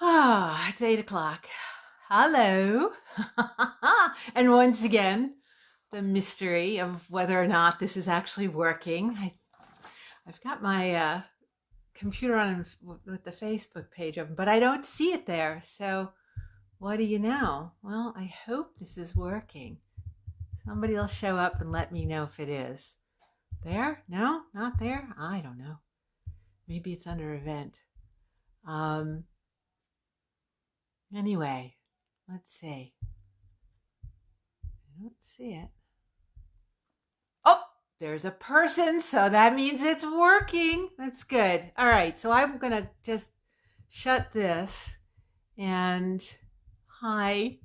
It's 8 o'clock. Hello. And once again, the mystery of whether or not this is actually working. I've got my computer on with the Facebook page open, but I don't see it there. So what do you know? Well, I hope this is working. Somebody will show up and let me know if it is. There? No, not there. I don't know. Maybe it's under event. Anyway, let's see. I don't see it. Oh, there's a person, so that means it's working. That's good. All right, so I'm going to just shut this and hi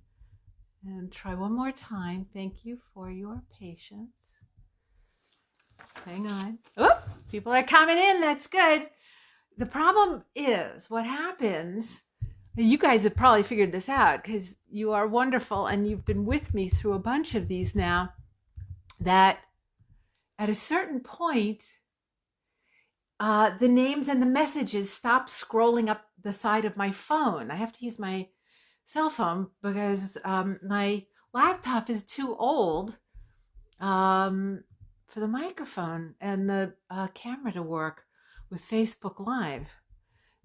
and try one more time. Thank you for your patience. Hang on. Oh, people are coming in. That's good. The problem is what happens. You guys have probably figured this out because you are wonderful and you've been with me through a bunch of these now, that at a certain point, the names and the messages stop scrolling up the side of my phone. I have to use my cell phone because my laptop is too old for the microphone and the camera to work with Facebook Live.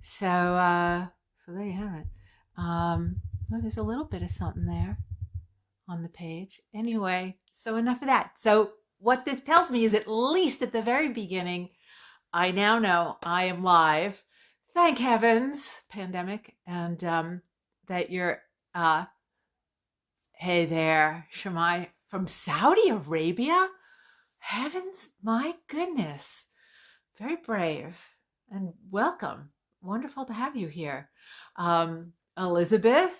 So there you have it. Well, there's a little bit of something there on the page. Anyway, so enough of that. So what this tells me is, at least at the very beginning, I now know I am live. Thank heavens, pandemic, and that you're, hey there, Shamai from Saudi Arabia. Heavens, my goodness. Very brave and welcome. Wonderful to have you here. Elizabeth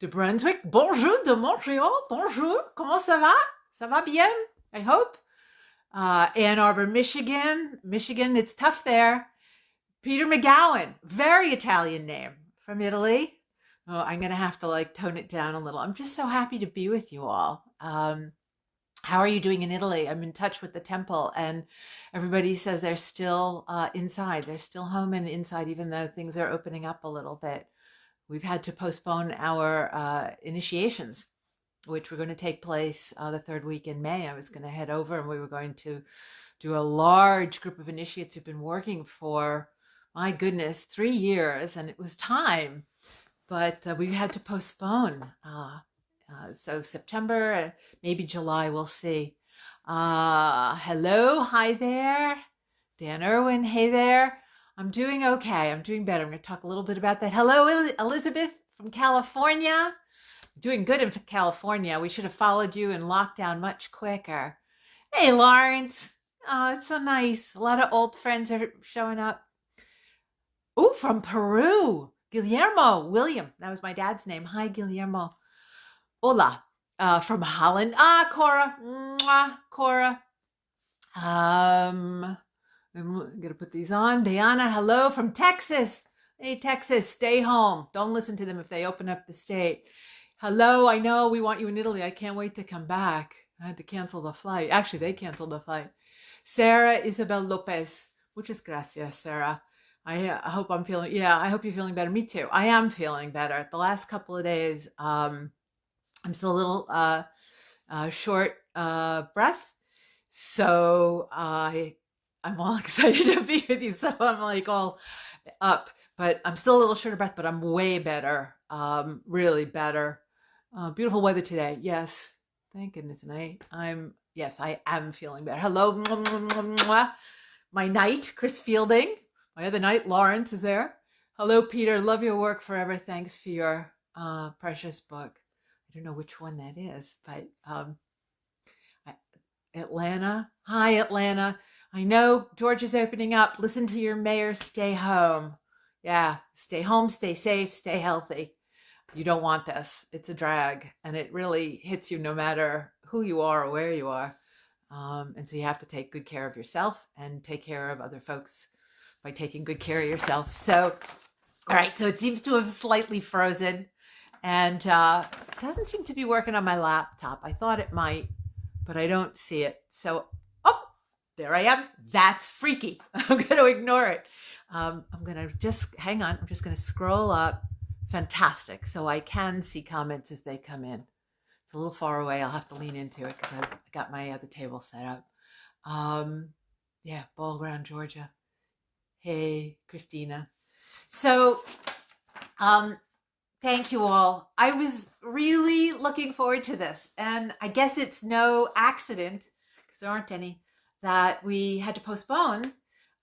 de Brunswick, bonjour de Montreal, bonjour, comment ça va? Ça va bien, I hope. Ann Arbor, Michigan, it's tough there. Peter McGowan, very Italian name, from Italy. Oh, I'm going to have to tone it down a little. I'm just so happy to be with you all. How are you doing in Italy? I'm in touch with the temple, and everybody says they're still inside. They're still home and inside, even though things are opening up a little bit. We've had to postpone our initiations, which were going to take place the third week in May. I was going to head over, and we were going to do a large group of initiates who've been working for, my goodness, 3 years, and it was time. But we had to postpone. So September, maybe July, we'll see. Hello, hi there. Dan Irwin, hey there. I'm doing okay. I'm doing better. I'm going to talk a little bit about that. Hello, Elizabeth from California. Doing good in California. We should have followed you in lockdown much quicker. Hey, Lawrence. Oh, it's so nice. A lot of old friends are showing up. Oh, from Peru. William. That was my dad's name. Hi, Guillermo. Hola, from Holland. Cora. Mwah, Cora. I'm going to put these on. Diana, hello from Texas. Hey, Texas, stay home. Don't listen to them if they open up the state. Hello, I know we want you in Italy. I can't wait to come back. I had to cancel the flight. Actually, they canceled the flight. Sarah Isabel Lopez. Muchas gracias, Sarah. I hope I'm feeling, I hope you're feeling better. Me too. I am feeling better. The last couple of days, I'm still a little short breath. So I'm all excited to be with you. So I'm all up, but I'm still a little short of breath, but I'm way better. Really better. Beautiful weather today. Yes. Thank goodness. And I am feeling better. Hello. My knight, Chris Fielding. My other knight, Lawrence, is there. Hello, Peter. Love your work forever. Thanks for your precious book. I don't know which one that is, but Atlanta. Hi, Atlanta. I know Georgia's opening up. Listen to your mayor. Stay home. Yeah, stay home, stay safe, stay healthy. You don't want this. It's a drag, and it really hits you no matter who you are or where you are. And so you have to take good care of yourself and take care of other folks by taking good care of yourself. So, all right, so it seems to have slightly frozen, and it doesn't seem to be working on my laptop. I thought it might, but I don't see it. So, there I am. That's freaky. I'm going to ignore it. I'm going to just hang on. I'm just going to scroll up. Fantastic. So I can see comments as they come in. It's a little far away. I'll have to lean into it because I've got my other table set up. Yeah, Ball Ground, Georgia. Hey, Christina. So, thank you all. I was really looking forward to this, and I guess it's no accident, because there aren't any, that we had to postpone.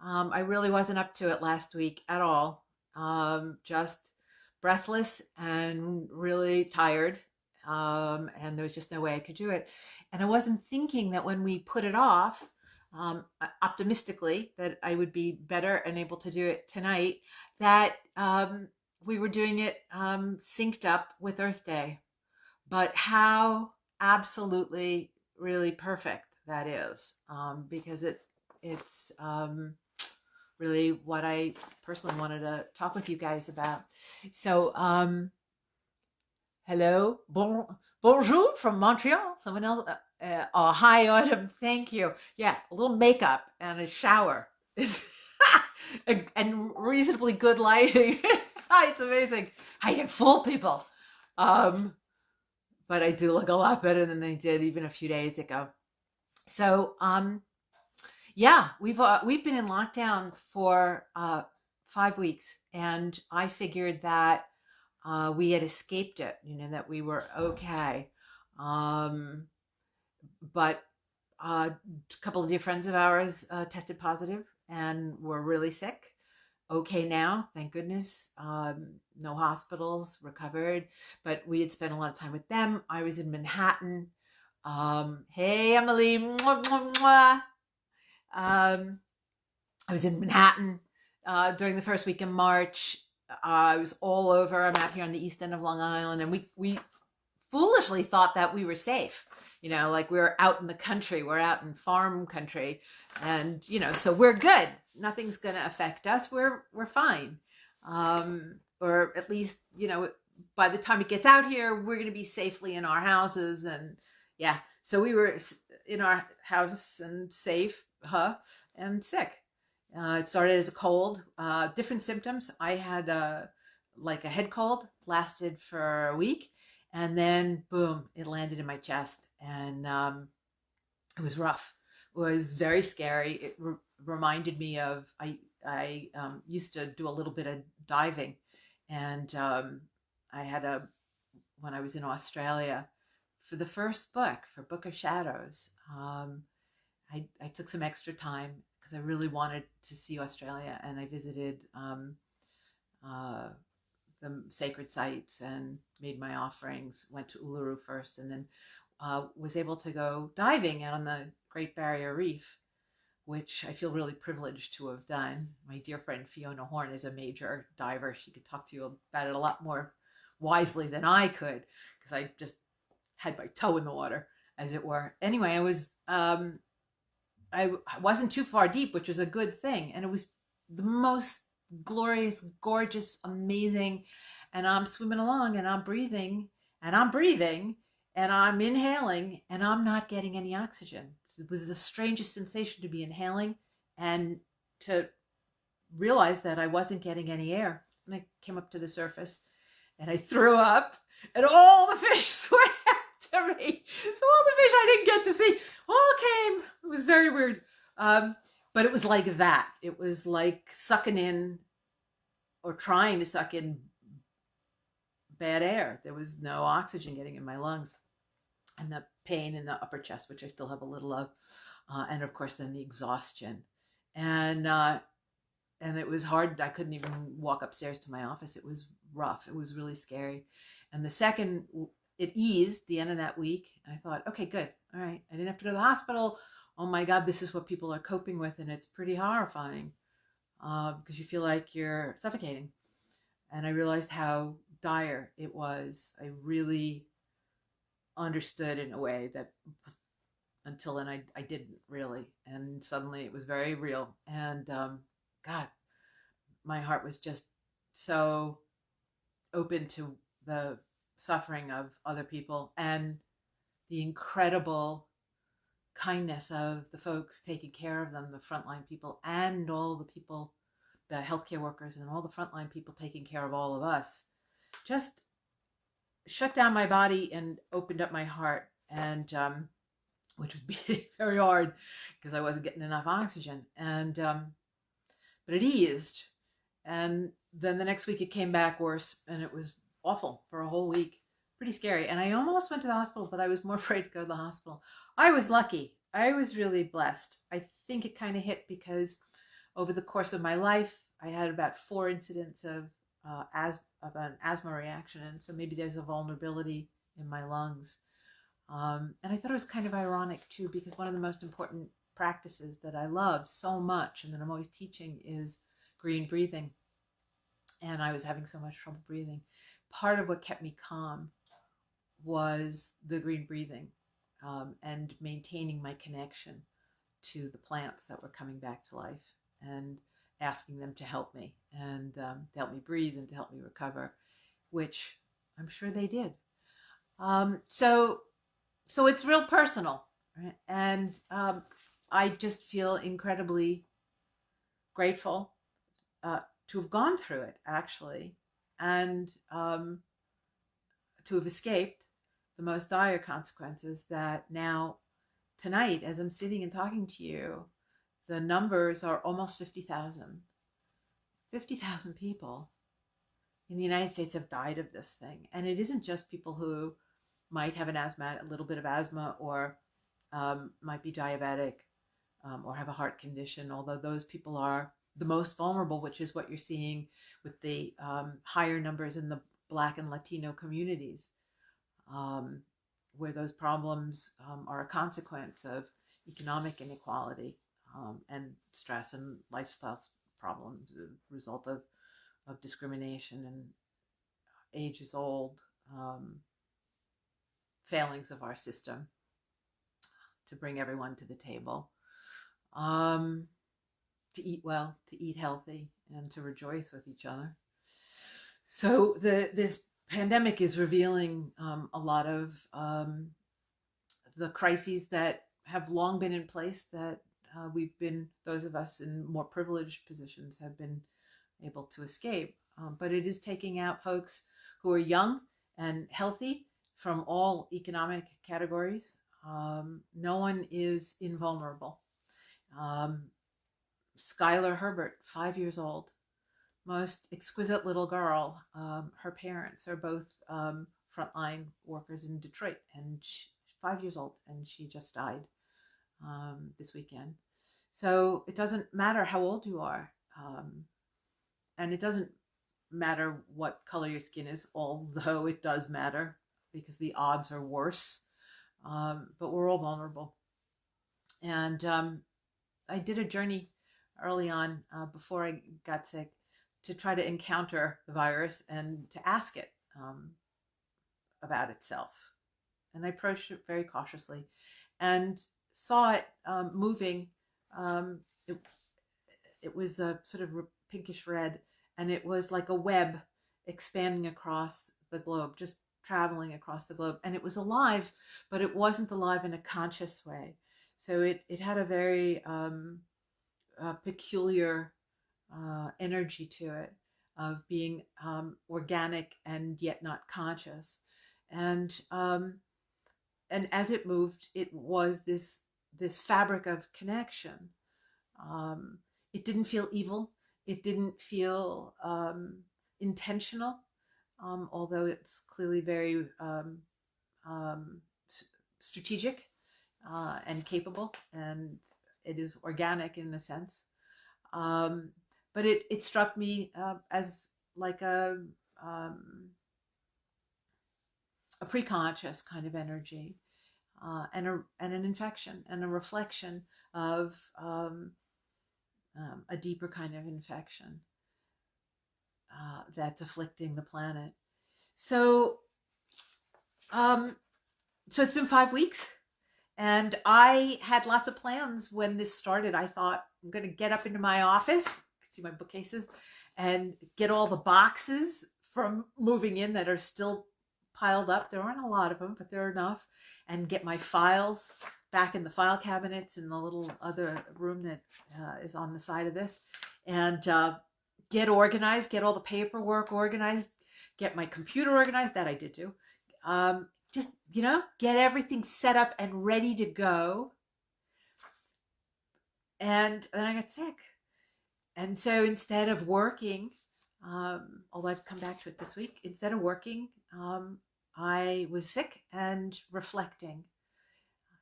I really wasn't up to it last week at all. Just breathless and really tired. And there was just no way I could do it. And I wasn't thinking that when we put it off, optimistically, that I would be better and able to do it tonight, that we were doing it synced up with Earth Day. But how absolutely really perfect that is, because it's really what I personally wanted to talk with you guys about. So, hello, bonjour from Montreal. Someone else. Oh, hi, Autumn. Thank you. Yeah, a little makeup and a shower, and reasonably good lighting. It's amazing. I can fool people, but I do look a lot better than I did even a few days ago. So, yeah, we've been in lockdown for 5 weeks, and I figured that we had escaped it, that we were okay. But a couple of dear friends of ours tested positive and were really sick. Okay now, thank goodness. No hospitals, recovered. But we had spent a lot of time with them. I was in Manhattan. Hey, Emily. Mwah, mwah, mwah. I was in Manhattan during the first week in March. I was all over. I'm out here on the east end of Long Island, and we foolishly thought that we were safe. Like we were out in the country. We're out in farm country, and so we're good. Nothing's going to affect us. We're fine, or at least by the time it gets out here, we're going to be safely in our houses. And yeah, so we were in our house and safe, and sick. It started as a cold, different symptoms. I had like a head cold, lasted for a week, and then boom, it landed in my chest, and it was rough. It was very scary. It reminded me of I used to do a little bit of diving, and I had when I was in Australia for the first book, for Book of Shadows. I took some extra time because I really wanted to see Australia, and I visited the sacred sites and made my offerings, went to Uluru first, and then was able to go diving out on the Great Barrier Reef, which I feel really privileged to have done. My dear friend Fiona Horn is a major diver. She could talk to you about it a lot more wisely than I could, because I just had my toe in the water, as it were. Anyway, I wasn't too far deep, which was a good thing. And it was the most glorious, gorgeous, amazing. And I'm swimming along and I'm breathing and I'm breathing and I'm inhaling and I'm not getting any oxygen. It was the strangest sensation to be inhaling and to realize that I wasn't getting any air. And I came up to the surface and I threw up, and all the fish swam to me. So all the fish I didn't get to see all came. It was very weird. But it was like that. It was like sucking in, or trying to suck in, bad air. There was no oxygen getting in my lungs. And the pain in the upper chest, which I still have a little of. And of course, then the exhaustion. And it was hard. I couldn't even walk upstairs to my office. It was rough. It was really scary. And the second it eased, the end of that week, I thought, okay, good. All right. I didn't have to go to the hospital. Oh my God, this is what people are coping with. And it's pretty horrifying because you feel like you're suffocating. And I realized how dire it was. I really understood in a way that until then I didn't really. And suddenly it was very real. And God, my heart was just so open to the suffering of other people and the incredible kindness of the folks taking care of them, the frontline people, and all the people, the healthcare workers, and all the frontline people taking care of all of us, just shut down my body and opened up my heart, and which was beating very hard because I wasn't getting enough oxygen, and but it eased. And then the next week it came back worse, and it was awful for a whole week. Pretty scary. And I almost went to the hospital, but I was more afraid to go to the hospital. I was lucky. I was really blessed. I think it kind of hit because over the course of my life, I had about 4 incidents of an asthma reaction. And so maybe there's a vulnerability in my lungs. And I thought it was kind of ironic too, because one of the most important practices that I love so much and that I'm always teaching is green breathing. And I was having so much trouble breathing. Part of what kept me calm was the green breathing, and maintaining my connection to the plants that were coming back to life, and asking them to help me, and to help me breathe and to help me recover, which I'm sure they did. So it's real personal, right? And I just feel incredibly grateful to have gone through it, actually, and to have escaped the most dire consequences. That now, tonight, as I'm sitting and talking to you, the numbers are almost 50,000. 50,000 people in the United States have died of this thing. And it isn't just people who might have a little bit of asthma, or might be diabetic, or have a heart condition, although those people are the most vulnerable, which is what you're seeing with the higher numbers in the Black and Latino communities, where those problems are a consequence of economic inequality, and stress and lifestyle problems, a result of discrimination and ages-old failings of our system to bring everyone to the table, to eat well, to eat healthy, and to rejoice with each other. So this pandemic is revealing a lot of the crises that have long been in place, that those of us in more privileged positions have been able to escape. But it is taking out folks who are young and healthy from all economic categories. No one is invulnerable. Skylar Herbert, 5 years old, most exquisite little girl. Her parents are both frontline workers in Detroit, and 5 years old, and she just died this weekend. So it doesn't matter how old you are, and it doesn't matter what color your skin is, although it does matter because the odds are worse. But we're all vulnerable. And I did a journey early on, before I got sick, to try to encounter the virus and to ask it about itself. And I approached it very cautiously and saw it moving. It was a sort of pinkish red, and it was like a web expanding across the globe, just traveling across the globe. And it was alive, but it wasn't alive in a conscious way. So it had a very peculiar energy to it, of being organic and yet not conscious. And as it moved, it was this fabric of connection. It didn't feel evil. It didn't feel intentional, although it's clearly very strategic and capable, and it is organic in a sense. But it struck me as like a preconscious kind of energy, and an infection and a reflection of a deeper kind of infection that's afflicting the planet. So it's been 5 weeks, and I had lots of plans when this started. I thought, I'm going to get up into my office, you can see my bookcases, and get all the boxes from moving in that are still piled up. There aren't a lot of them, but there are enough, and get my files back in the file cabinets in the little other room that is on the side of this, and get organized, get all the paperwork organized, get my computer organized. That I did do. Just, get everything set up and ready to go. And then I got sick. And so instead of working, although I've come back to it this week, instead of working, I was sick and reflecting.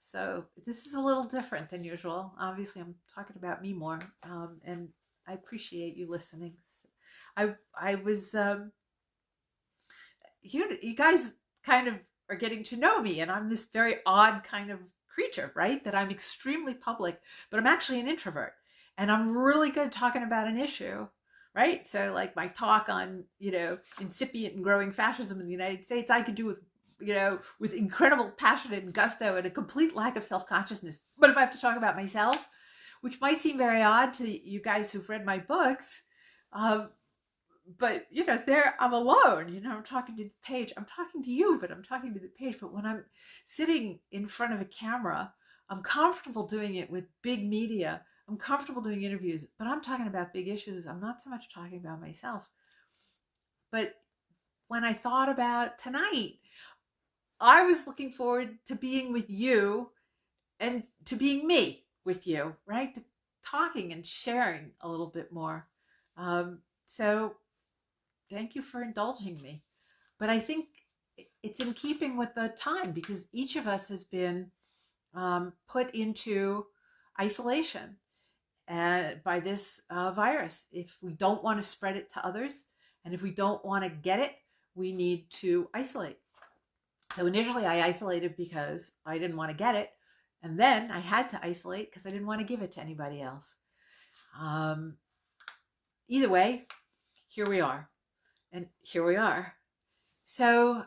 So this is a little different than usual. Obviously, I'm talking about me more, and I appreciate you listening. I was, you guys kind of are getting to know me, and I'm this very odd kind of creature, right? That I'm extremely public, but I'm actually an introvert, and I'm really good talking about an issue, right? So like my talk on, incipient and growing fascism in the United States, I could do with incredible passion and gusto and a complete lack of self-consciousness. But if I have to talk about myself, which might seem very odd to you guys who've read my books, but there I'm alone. I'm talking to the page. I'm talking to you, but I'm talking to the page. But when I'm sitting in front of a camera, I'm comfortable doing it with big media. I'm comfortable doing interviews, but I'm talking about big issues. I'm not so much talking about myself. But when I thought about tonight, I was looking forward to being with you and to being me with you, right? To talking and sharing a little bit more. So thank you for indulging me. But I think it's in keeping with the time, because each of us has been put into isolation by this virus. If we don't want to spread it to others, and if we don't want to get it, we need to isolate. So initially I isolated because I didn't want to get it. And then I had to isolate because I didn't want to give it to anybody else. Either way, here we are. And here we are. So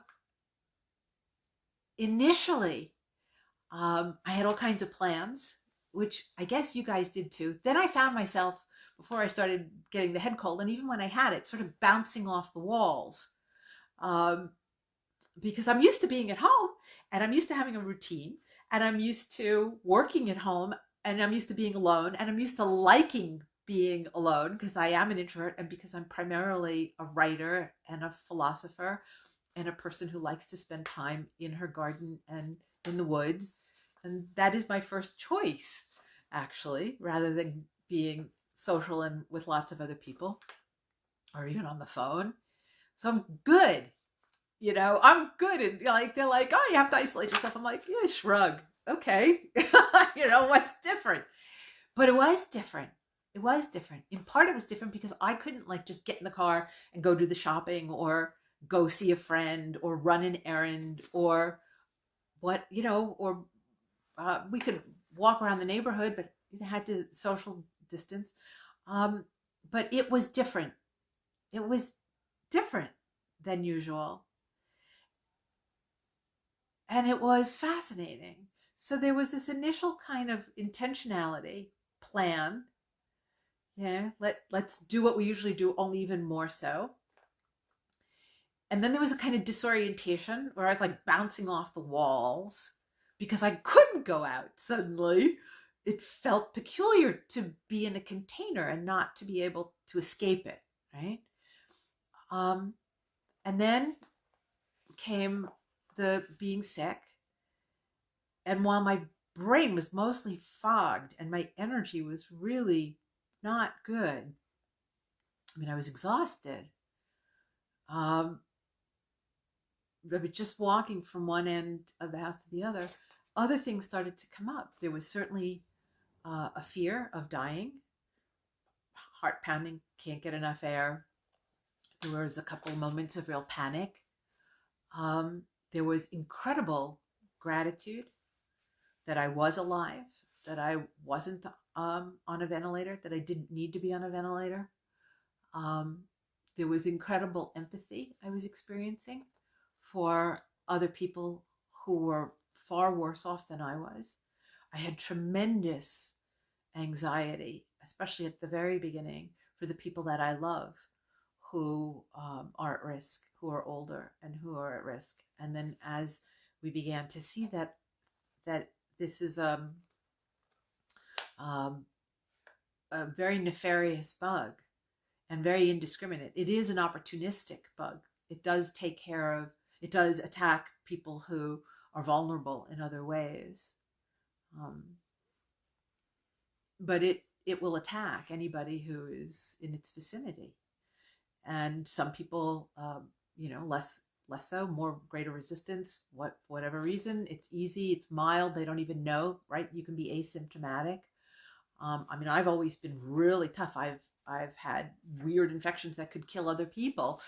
initially, I had all kinds of plans, which I guess you guys did too. Then I found myself, before I started getting the head cold, and even when I had it, sort of bouncing off the walls. Because I'm used to being at home, and I'm used to having a routine, and I'm used to working at home, and I'm used to being alone, and I'm used to liking being alone because I am an introvert, and because I'm primarily a writer and a philosopher and a person who likes to spend time in her garden and in the woods. And that is my first choice, actually, rather than being social and with lots of other people or even on the phone. So I'm good. I'm good. And they're like, oh, you have to isolate yourself. I'm like, yeah, shrug. Okay. What's different? But it was different. It was different. In part, it was different because I couldn't just get in the car and go do the shopping or go see a friend or run an errand or or we could walk around the neighborhood, but it had to social distance. But it was different. It was different than usual. And it was fascinating. So there was this initial kind of intentionality, plan. Yeah, let's do what we usually do, only even more so. And then there was a kind of disorientation where I was bouncing off the walls because I couldn't go out suddenly. It felt peculiar to be in a container and not to be able to escape it, right? And then came the being sick. And while my brain was mostly fogged and my energy was really not good, I was exhausted. But just walking from one end of the house to the other things started to come up. There was certainly a fear of dying, heart pounding, can't get enough air. There was a couple of moments of real panic. There was incredible gratitude that I was alive, that I wasn't on a ventilator, that I didn't need to be on a ventilator. There was incredible empathy I was experiencing for other people who were far worse off than I was. I had tremendous anxiety, especially at the very beginning, for the people that I love who are at risk, who are older and who are at risk. And then as we began to see that this is um, a very nefarious bug and very indiscriminate. It is an opportunistic bug. It does take care of, it does attack people who are vulnerable in other ways. Um, but it will attack anybody who is in its vicinity. And some people, less so, more greater resistance, whatever reason. It's easy, it's mild, they don't even know, right? You can be asymptomatic. I mean, I've always been really tough. I've had weird infections that could kill other people,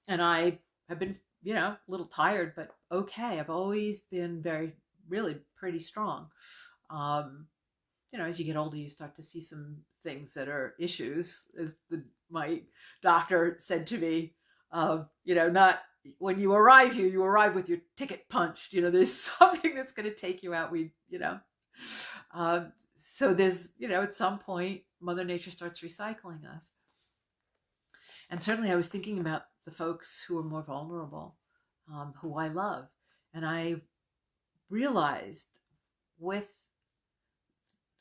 and I have been, a little tired, but okay. I've always been really pretty strong. Um, as you get older, you start to see some things that are issues, as my doctor said to me. Not when you arrive here, you arrive with your ticket punched. There's something that's going to take you out. Um, so there's, at some point, Mother Nature starts recycling us. And certainly I was thinking about the folks who are more vulnerable, who I love. And I realized with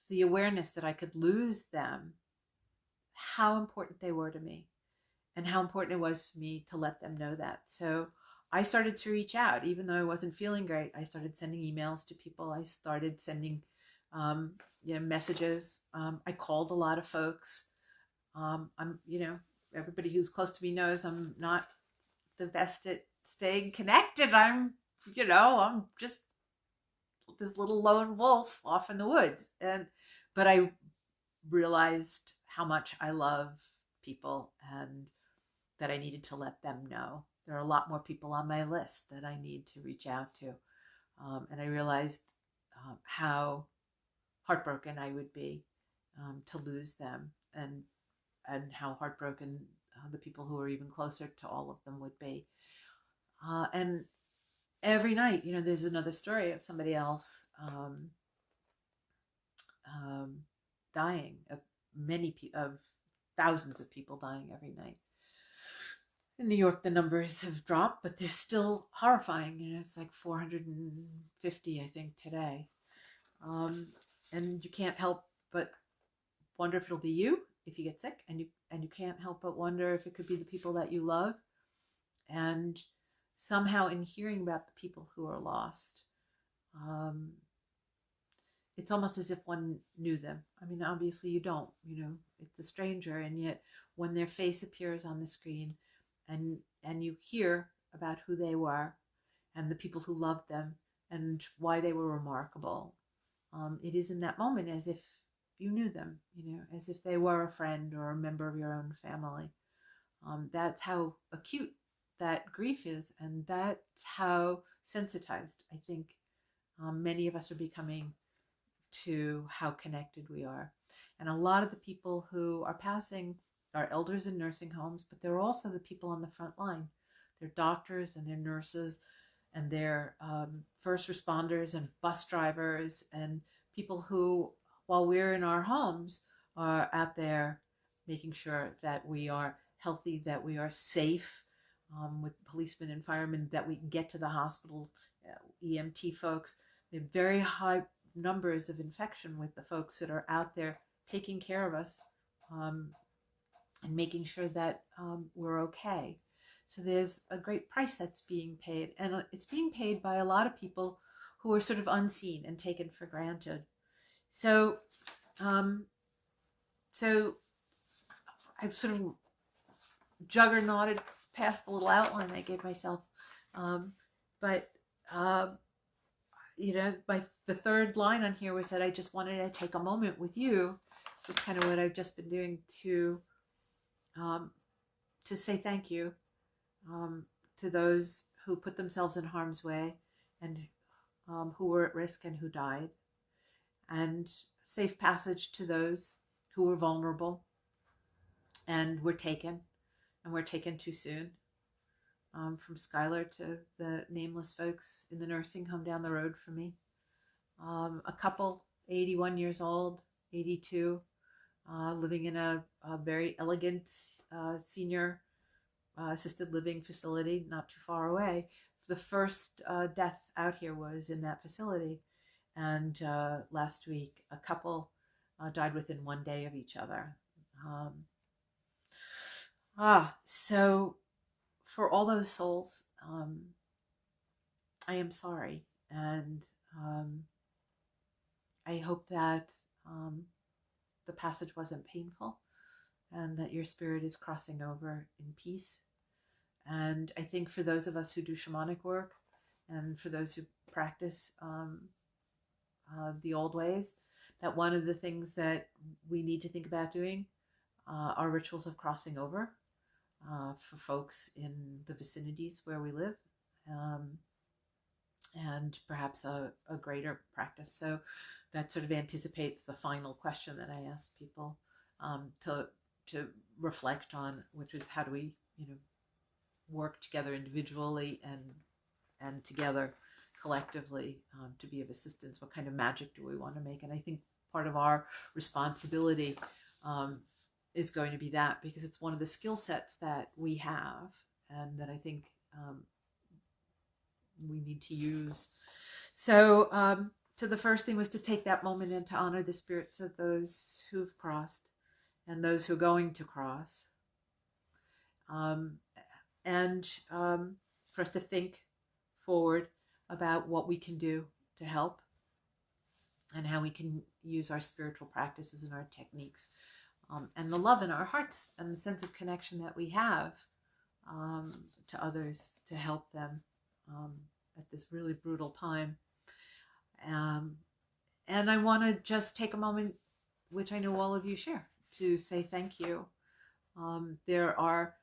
the awareness that I could lose them, how important they were to me and how important it was for me to let them know that. So I started to reach out, even though I wasn't feeling great. I started sending emails to people. I started sending messages. I called a lot of folks. Everybody who's close to me knows I'm not the best at staying connected. I'm just this little lone wolf off in the woods. But I realized how much I love people and that I needed to let them know. There are a lot more people on my list that I need to reach out to. And I realized how heartbroken I would be to lose them, and how heartbroken the people who are even closer to all of them would be. And every night, there's another story of somebody else dying, of thousands of people dying every night. In New York, the numbers have dropped, but they're still horrifying. It's like 450, I think, today. And you can't help but wonder if it'll be you if you get sick, and you can't help but wonder if it could be the people that you love. And somehow, in hearing about the people who are lost, it's almost as if one knew them. I mean, obviously you don't, it's a stranger, and yet when their face appears on the screen and you hear about who they were and the people who loved them and why they were remarkable, it is in that moment as if you knew them, as if they were a friend or a member of your own family. That's how acute that grief is, and that's how sensitized I think many of us are becoming to how connected we are. And a lot of the people who are passing are elders in nursing homes, but they're also the people on the front line. They're doctors and they're nurses and they're first responders and bus drivers and people who, while we're in our homes, are out there making sure that we are healthy, that we are safe, with policemen and firemen, that we can get to the hospital, EMT folks. They're very high numbers of infection with the folks that are out there taking care of us, and making sure that we're okay. So there's a great price that's being paid, and it's being paid by a lot of people who are sort of unseen and taken for granted. So, so I've sort of juggernauted past the little outline I gave myself, but the third line on here was that I just wanted to take a moment with you, which is kind of what I've just been doing, to say thank you to those who put themselves in harm's way and who were at risk and who died, and safe passage to those who were vulnerable and were taken too soon. From Skylar to the nameless folks in the nursing home down the road from me. A couple, 81 years old, 82, living in a very elegant senior assisted living facility not too far away. The first death out here was in that facility. And last week, a couple died within 1 day of each other. Um, so for all those souls, I am sorry. And I hope that the passage wasn't painful and that your spirit is crossing over in peace. And I think for those of us who do shamanic work and for those who practice the old ways, that one of the things that we need to think about doing are rituals of crossing over for folks in the vicinities where we live, and perhaps a greater practice. So that sort of anticipates the final question that I asked people to reflect on, which is how do we, work together individually and together collectively to be of assistance? What kind of magic do we want to make? And I think part of our responsibility is going to be that, because it's one of the skill sets that we have and that I think we need to use. So the first thing was to take that moment and to honor the spirits of those who've crossed and those who are going to cross. And for us to think forward about what we can do to help and how we can use our spiritual practices and our techniques and the love in our hearts and the sense of connection that we have to others to help them at this really brutal time. And I want to just take a moment, which I know all of you share, to say thank you. There are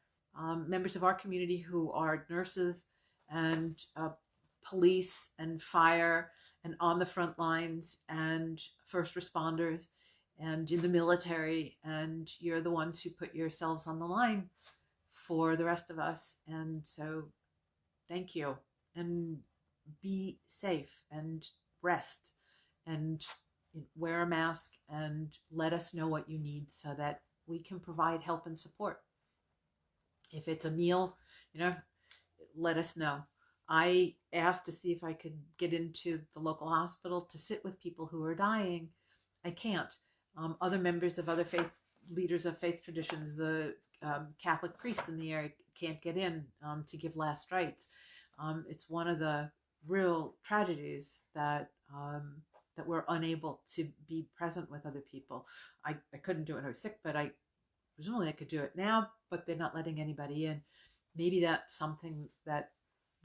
members of our community who are nurses and police and fire and on the front lines and first responders and in the military, and you're the ones who put yourselves on the line for the rest of us. And so thank you, and be safe and rest and wear a mask and let us know what you need so that we can provide help and support. If it's a meal, let us know. I asked to see if I could get into the local hospital to sit with people who are dying. I can't. Other members of other faith leaders of faith traditions, the Catholic priests in the area can't get in to give last rites. It's one of the real tragedies that we're unable to be present with other people. I couldn't do it when I was sick, but presumably I could do it now, but they're not letting anybody in. Maybe that's something that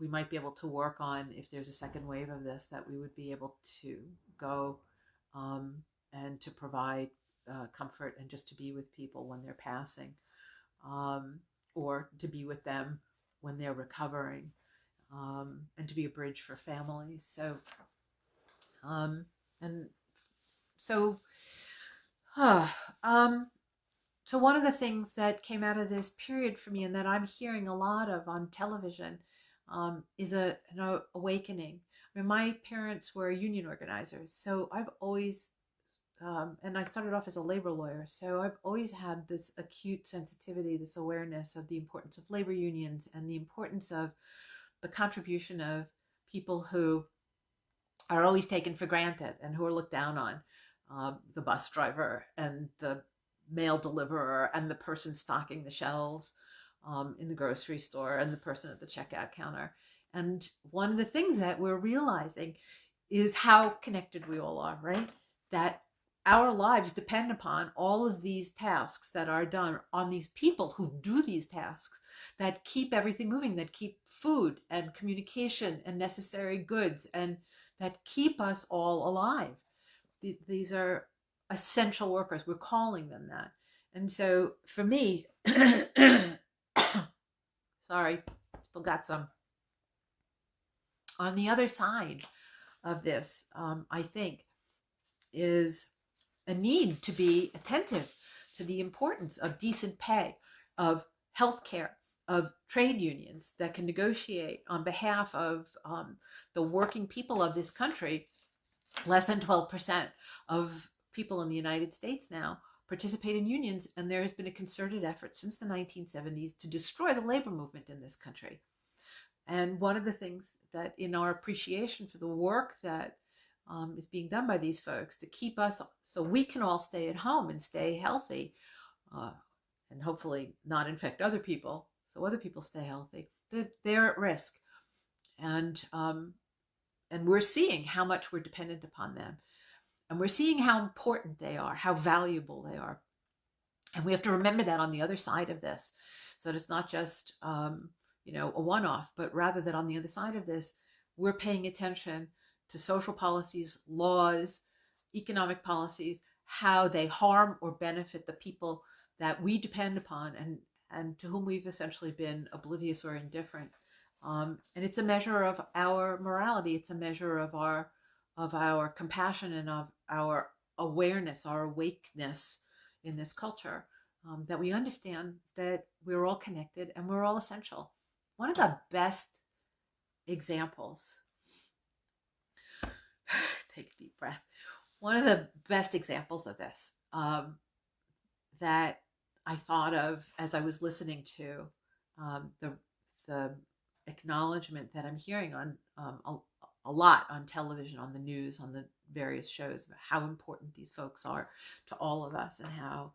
we might be able to work on if there's a second wave of this, that we would be able to go and to provide comfort and just to be with people when they're passing, or to be with them when they're recovering, and to be a bridge for families. So, So one of the things that came out of this period for me, and that I'm hearing a lot of on television, is an awakening. I mean, my parents were union organizers, so I've always, and I started off as a labor lawyer, so I've always had this acute sensitivity, this awareness of the importance of labor unions and the importance of the contribution of people who are always taken for granted and who are looked down on, the bus driver and the mail deliverer and the person stocking the shelves in the grocery store and the person at the checkout counter. And one of the things that we're realizing is how connected we all are, right? That our lives depend upon all of these tasks that are done on these people who do these tasks, that keep everything moving, that keep food and communication and necessary goods, and that keep us all alive. These are essential workers. We're calling them that. And so for me, sorry, still got some. On the other side of this, I think, is a need to be attentive to the importance of decent pay, of healthcare, of trade unions that can negotiate on behalf of the working people of this country. Less than 12% of people in the United States now participate in unions, and there has been a concerted effort since the 1970s to destroy the labor movement in this country. And one of the things that, in our appreciation for the work that is being done by these folks to keep us so we can all stay at home and stay healthy, and hopefully not infect other people, so other people stay healthy. They're at risk, and we're seeing how much we're dependent upon them, and we're seeing how important they are, how valuable they are, and we have to remember that on the other side of this, so that it's not just a one-off, but rather that on the other side of this, we're paying attention to social policies, laws, economic policies, how they harm or benefit the people that we depend upon and to whom we've essentially been oblivious or indifferent. And it's a measure of our morality. It's a measure of our compassion and of our awareness, our awakeness in this culture, that we understand that we're all connected and we're all essential. One of the best examples, take a deep breath. One of the best examples of this that I thought of as I was listening to the acknowledgement that I'm hearing on a lot on television, on the news, on the various shows, about how important these folks are to all of us, and how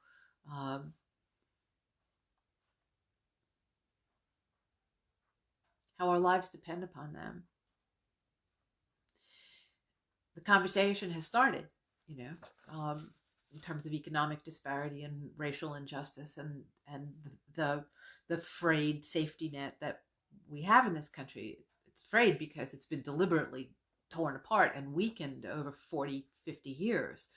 our lives depend upon them. The conversation has started, in terms of economic disparity and racial injustice, and the frayed safety net that we have in this country. It's frayed because it's been deliberately torn apart and weakened over 40, 50 years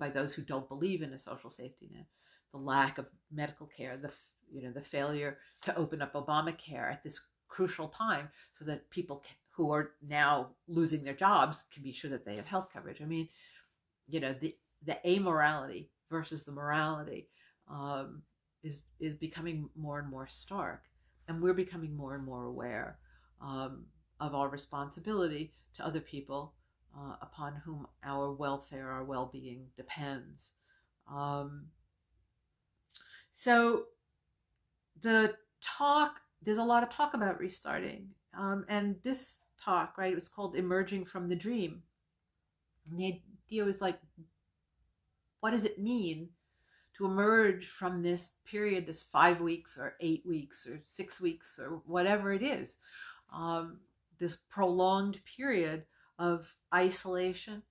by those who don't believe in a social safety net. The lack of medical care, the failure to open up Obamacare at this crucial time so that people who are now losing their jobs can be sure that they have health coverage. I mean, the amorality versus the morality is becoming more and more stark, and we're becoming more and more aware of our responsibility to other people upon whom our welfare, our well-being depends. So there's a lot of talk about restarting, and this talk, right, it was called Emerging from the Dream. And the idea was like, what does it mean to emerge from this period, this 5 weeks or 8 weeks or 6 weeks or whatever it is, this prolonged period of isolation,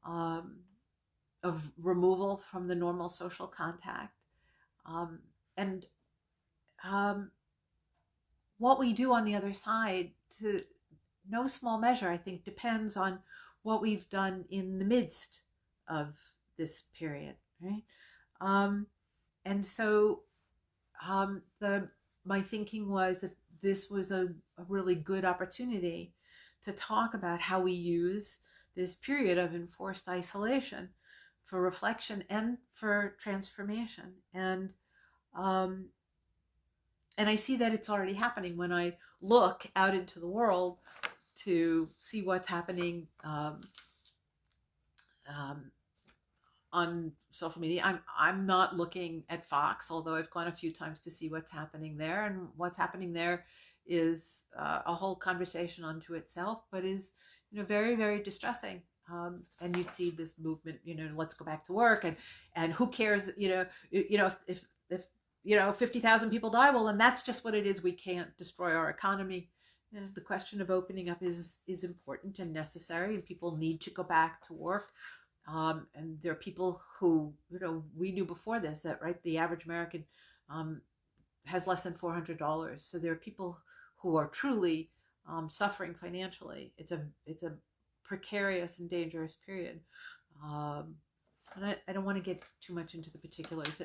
of removal from the normal social contact, and what we do on the other side, to no small measure, I think, depends on what we've done in the midst of this period, right? And so my thinking was that this was a really good opportunity to talk about how we use this period of enforced isolation for reflection and for transformation. And I see that it's already happening when I look out into the world to see what's happening on social media. I'm not looking at Fox, although I've gone a few times to see what's happening there. And what's happening there is a whole conversation unto itself, but is very, very distressing. And you see this movement, let's go back to work, and who cares, if 50,000 people die, well, then that's just what it is. We can't destroy our economy. The question of opening up is important and necessary, and people need to go back to work. And there are people who, we knew before this that, right, the average American has less than $400. So there are people who are truly suffering financially. It's a precarious and dangerous period. And I don't want to get too much into the particulars.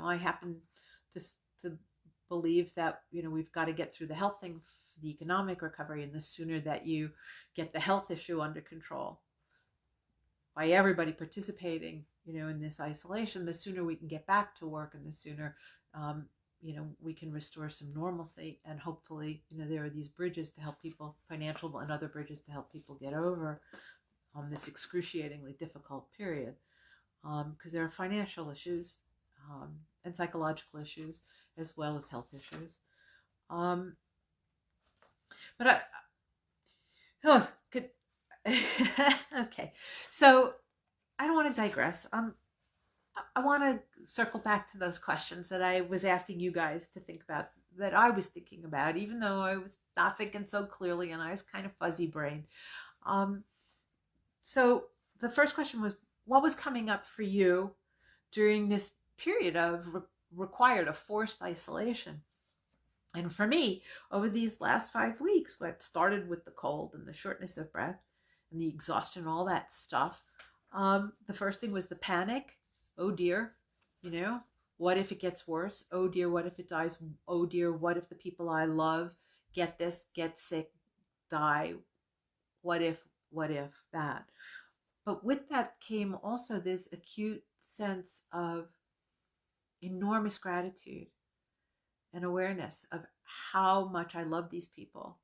I happen to believe that, we've got to get through the health thing, the economic recovery, and the sooner that you get the health issue under control by everybody participating, in this isolation, the sooner we can get back to work, and the sooner, we can restore some normalcy. And hopefully, there are these bridges to help people, financial and other bridges to help people get over this excruciatingly difficult period. Because there are financial issues and psychological issues as well as health issues. But Okay, so I don't want to digress. I want to circle back to those questions that I was asking you guys to think about, that I was thinking about, even though I was not thinking so clearly and I was kind of fuzzy brained. Um, so the first question was, what was coming up for you during this period of required, of forced isolation? And for me, over these last 5 weeks, what started with the cold and the shortness of breath and the exhaustion, all that stuff, the first thing was the panic. Oh dear, you know, what if it gets worse? Oh dear, what if it dies? Oh dear, what if the people I love get this, get sick, die? What if that? But with that came also this acute sense of enormous gratitude and awareness of how much I love these people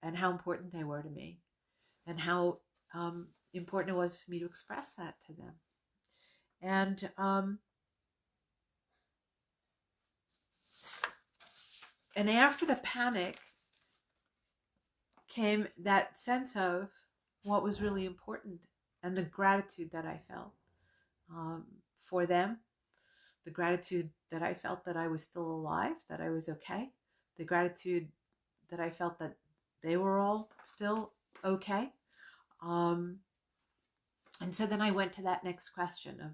and how important they were to me, and how important it was for me to express that to them. And after the panic came that sense of what was really important and the gratitude that I felt um, for them, the gratitude that I felt that I was still alive, that I was okay, the gratitude that I felt that they were all still okay. Um, and so then I went to that next question of,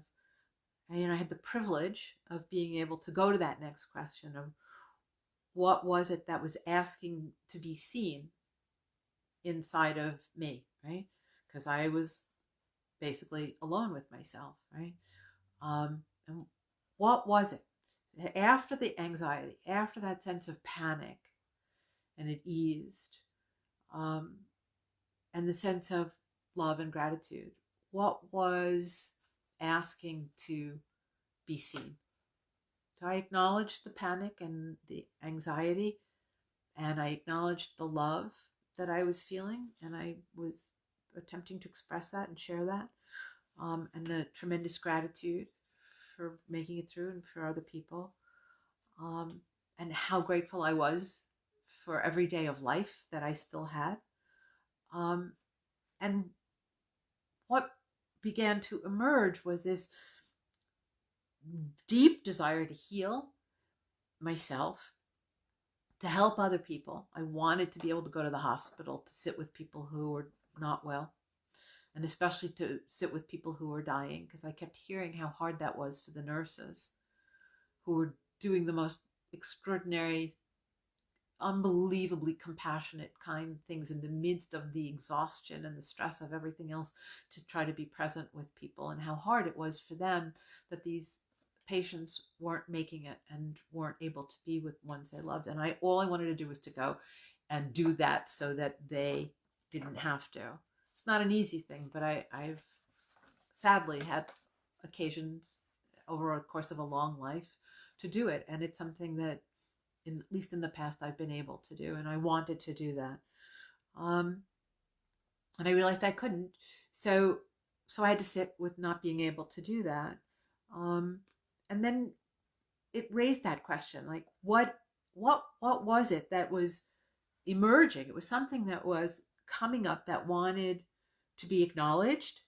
I had the privilege of being able to go to that next question of, what was it that was asking to be seen inside of me, right? Because I was basically alone with myself, right? And what was it? After the anxiety, after that sense of panic, and it eased, um, and the sense of love and gratitude, what was asking to be seen? So I acknowledged the panic and the anxiety, and I acknowledged the love that I was feeling, and I was attempting to express that and share that, and the tremendous gratitude for making it through and for other people, um, and how grateful I was for every day of life that I still had. Um, and what began to emerge was this deep desire to heal myself, to help other people. I wanted to be able to go to the hospital to sit with people who were not well, and especially to sit with people who were dying, because I kept hearing how hard that was for the nurses who were doing the most extraordinary, unbelievably compassionate, kind things in the midst of the exhaustion and the stress of everything else, to try to be present with people, and how hard it was for them that these patients weren't making it and weren't able to be with ones they loved. And all I wanted to do was to go and do that so that they didn't have to. It's not an easy thing, but I've sadly had occasions over a course of a long life to do it, and it's something that, at least in the past, I've been able to do, and I wanted to do that. Um, and I realized I couldn't, so I had to sit with not being able to do that. Um, and then it raised that question, like, what was it that was emerging? It was something that was coming up that wanted to be acknowledged,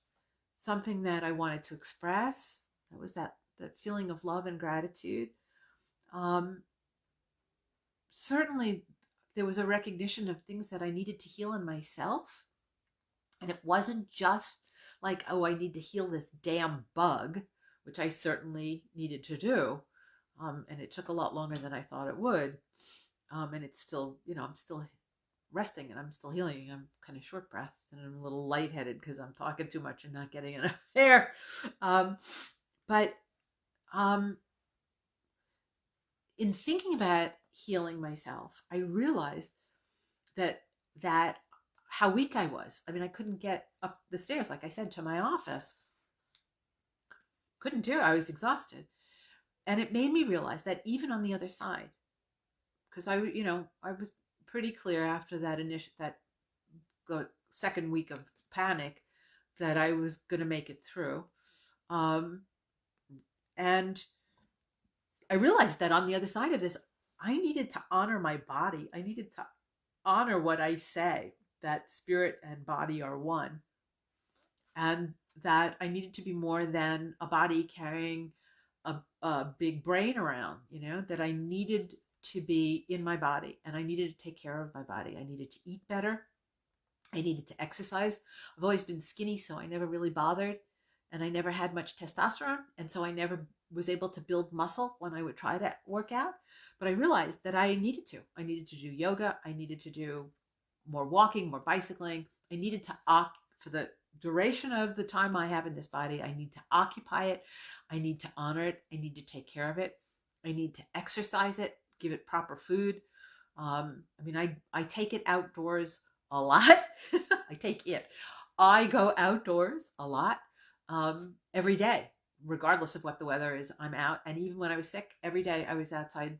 something that I wanted to express. That was that feeling of love and gratitude. Um, Certainly, there was a recognition of things that I needed to heal in myself. And it wasn't just like, oh, I need to heal this damn bug, which I certainly needed to do. And it took a lot longer than I thought it would. And it's still, I'm still resting and I'm still healing. I'm kind of short breath and I'm a little lightheaded because I'm talking too much and not getting enough air. But in thinking about healing myself, I realized that how weak I was. I mean, I couldn't get up the stairs, like I said, to my office. Couldn't do it. I was exhausted. And it made me realize that even on the other side, because I was pretty clear after that second week of panic that I was going to make it through. And I realized that on the other side of this, I needed to honor my body. I needed to honor what I say. that spirit and body are one, and that I needed to be more than a body carrying a big brain around, that I needed to be in my body and I needed to take care of my body. I needed to eat better. I needed to exercise. I've always been skinny, so I never really bothered. And I never had much testosterone. And so I never was able to build muscle when I would try to work out. But I realized that I needed to. I needed to do yoga. I needed to do more walking, more bicycling. I needed to, for the duration of the time I have in this body, I need to occupy it. I need to honor it. I need to take care of it. I need to exercise it, give it proper food. I take it outdoors a lot. I take it. I go outdoors a lot, every day, regardless of what the weather is. I'm out. And even when I was sick, every day I was outside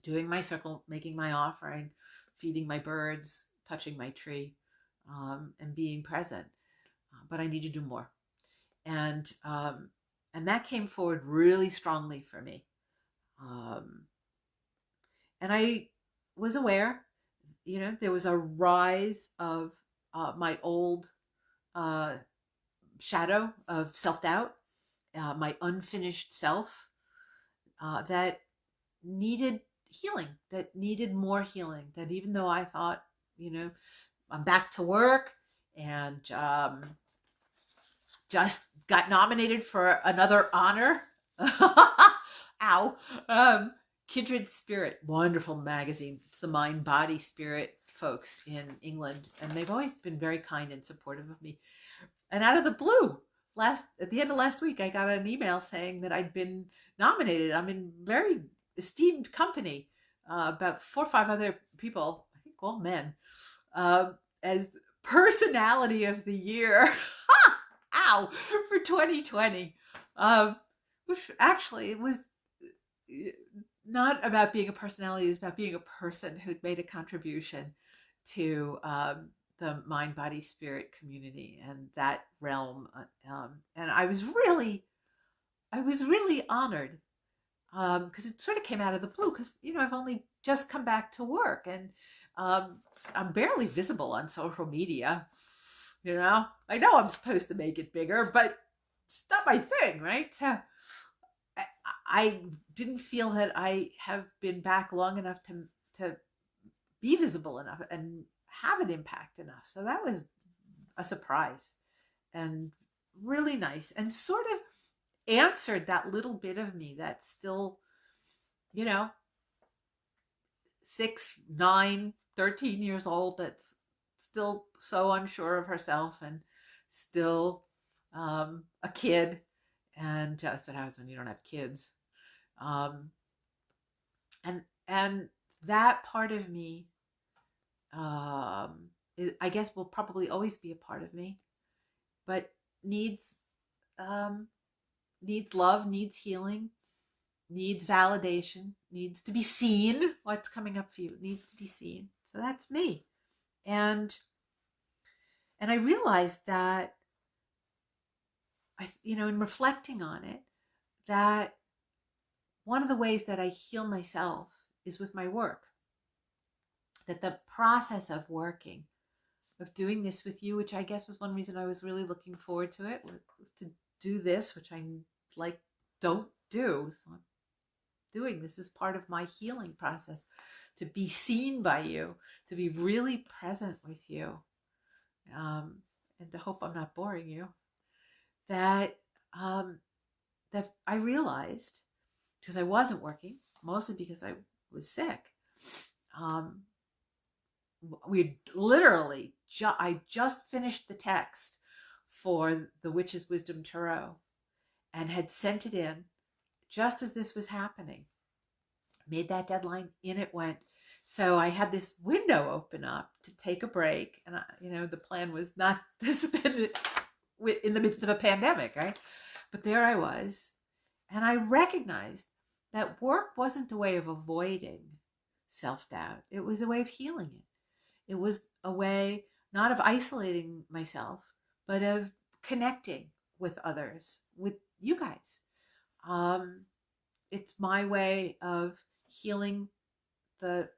doing my circle, making my offering, feeding my birds, touching my tree, and being present. But I need to do more. And that came forward really strongly for me. And I was aware, there was a rise of my old shadow of self-doubt, my unfinished self, that needed healing, that needed more healing, that even though I thought, I'm back to work and just got nominated for another honor. Ow. Kindred Spirit, wonderful magazine. It's the Mind, Body, Spirit folks in England, and they've always been very kind and supportive of me. And out of the blue, at the end of last week, I got an email saying that I'd been nominated. I'm in very esteemed company, about 4 or 5 other people, I think all men, as Personality of the Year. Ow, for 2020, which actually was not about being a personality. It's about being a person who'd made a contribution to the Mind, Body, Spirit community and that realm. And I was really honored, because it sort of came out of the blue, because, I've only just come back to work, and I'm barely visible on social media. I know I'm supposed to make it bigger, but it's not my thing, right? So I didn't feel that I have been back long enough to be visible enough and have an impact enough. So that was a surprise and really nice, and sort of answered that little bit of me that's still, 6, 9, 13 years old, that's still so unsure of herself and still a kid. And that's what happens when you don't have kids. And that part of me, I guess, will probably always be a part of me, but needs love, needs healing, needs validation, needs to be seen. What's coming up for you needs to be seen. So that's me. And I realized that in reflecting on it, that one of the ways that I heal myself is with my work. That the process of working, of doing this with you, which I guess was one reason I was really looking forward to it, was to do this, which I don't do. So I'm doing this as part of my healing process, to be seen by you, to be really present with you, and to hope I'm not boring you. That I realized, because I wasn't working, mostly because I was sick. We literally, I just finished the text for the Witch's Wisdom Tarot and had sent it in just as this was happening. Made that deadline, in it went. So I had this window open up to take a break, and the plan was not to spend it in the midst of a pandemic, right? But there I was, and I recognized that work wasn't a way of avoiding self-doubt. It was a way of healing it. It was a way not of isolating myself, but of connecting with others, with you guys. It's my way of healing the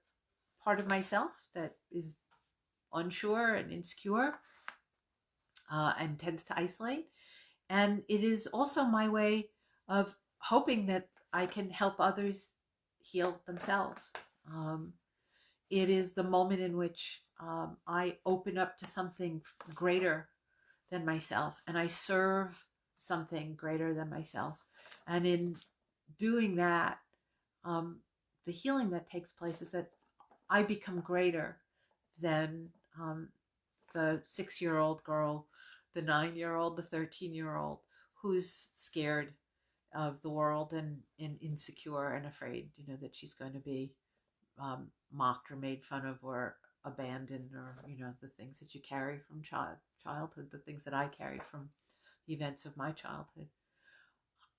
part of myself that is unsure and insecure, and tends to isolate. And it is also my way of hoping that I can help others heal themselves. It is the moment in which I open up to something greater than myself, and I serve something greater than myself. And in doing that, um, the healing that takes place is that I become greater than the 6-year-old girl, the 9-year-old, the 13-year-old who's scared of the world and insecure and afraid, that she's going to be mocked or made fun of or abandoned, or the things that you carry from childhood, the things that I carry from the events of my childhood.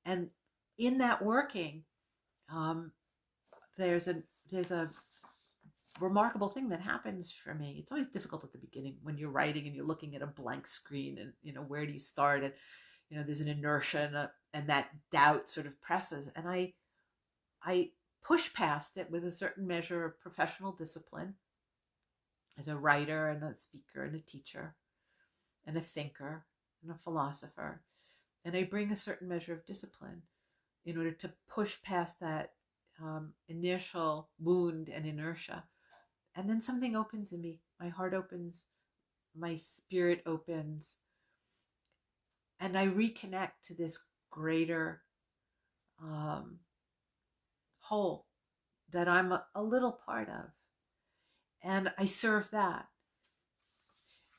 And in that working, um, there's a remarkable thing that happens for me. It's always difficult at the beginning when you're writing and you're looking at a blank screen, and where do you start? And there's an inertia, and that doubt sort of presses, and I push past it with a certain measure of professional discipline as a writer and a speaker and a teacher and a thinker and a philosopher. And I bring a certain measure of discipline in order to push past that initial wound and inertia. And then something opens in me. My heart opens, my spirit opens, and I reconnect to this greater whole that I'm a little part of. And I serve that.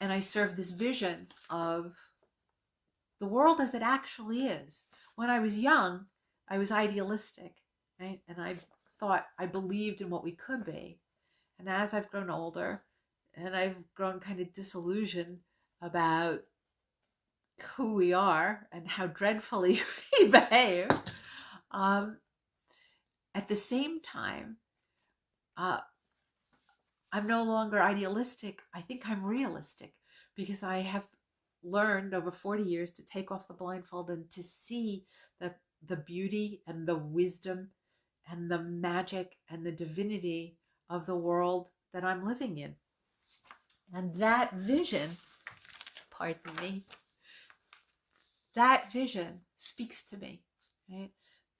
And I serve this vision of the world as it actually is. When I was young, I was idealistic, right? And I believed in what we could be. And as I've grown older, and I've grown kind of disillusioned about who we are and how dreadfully we behave, at the same time, I'm no longer idealistic. I think I'm realistic, because I have learned over 40 years to take off the blindfold and to see that the beauty and the wisdom and the magic and the divinity of the world that I'm living in. And that vision, pardon me, that vision speaks to me, right?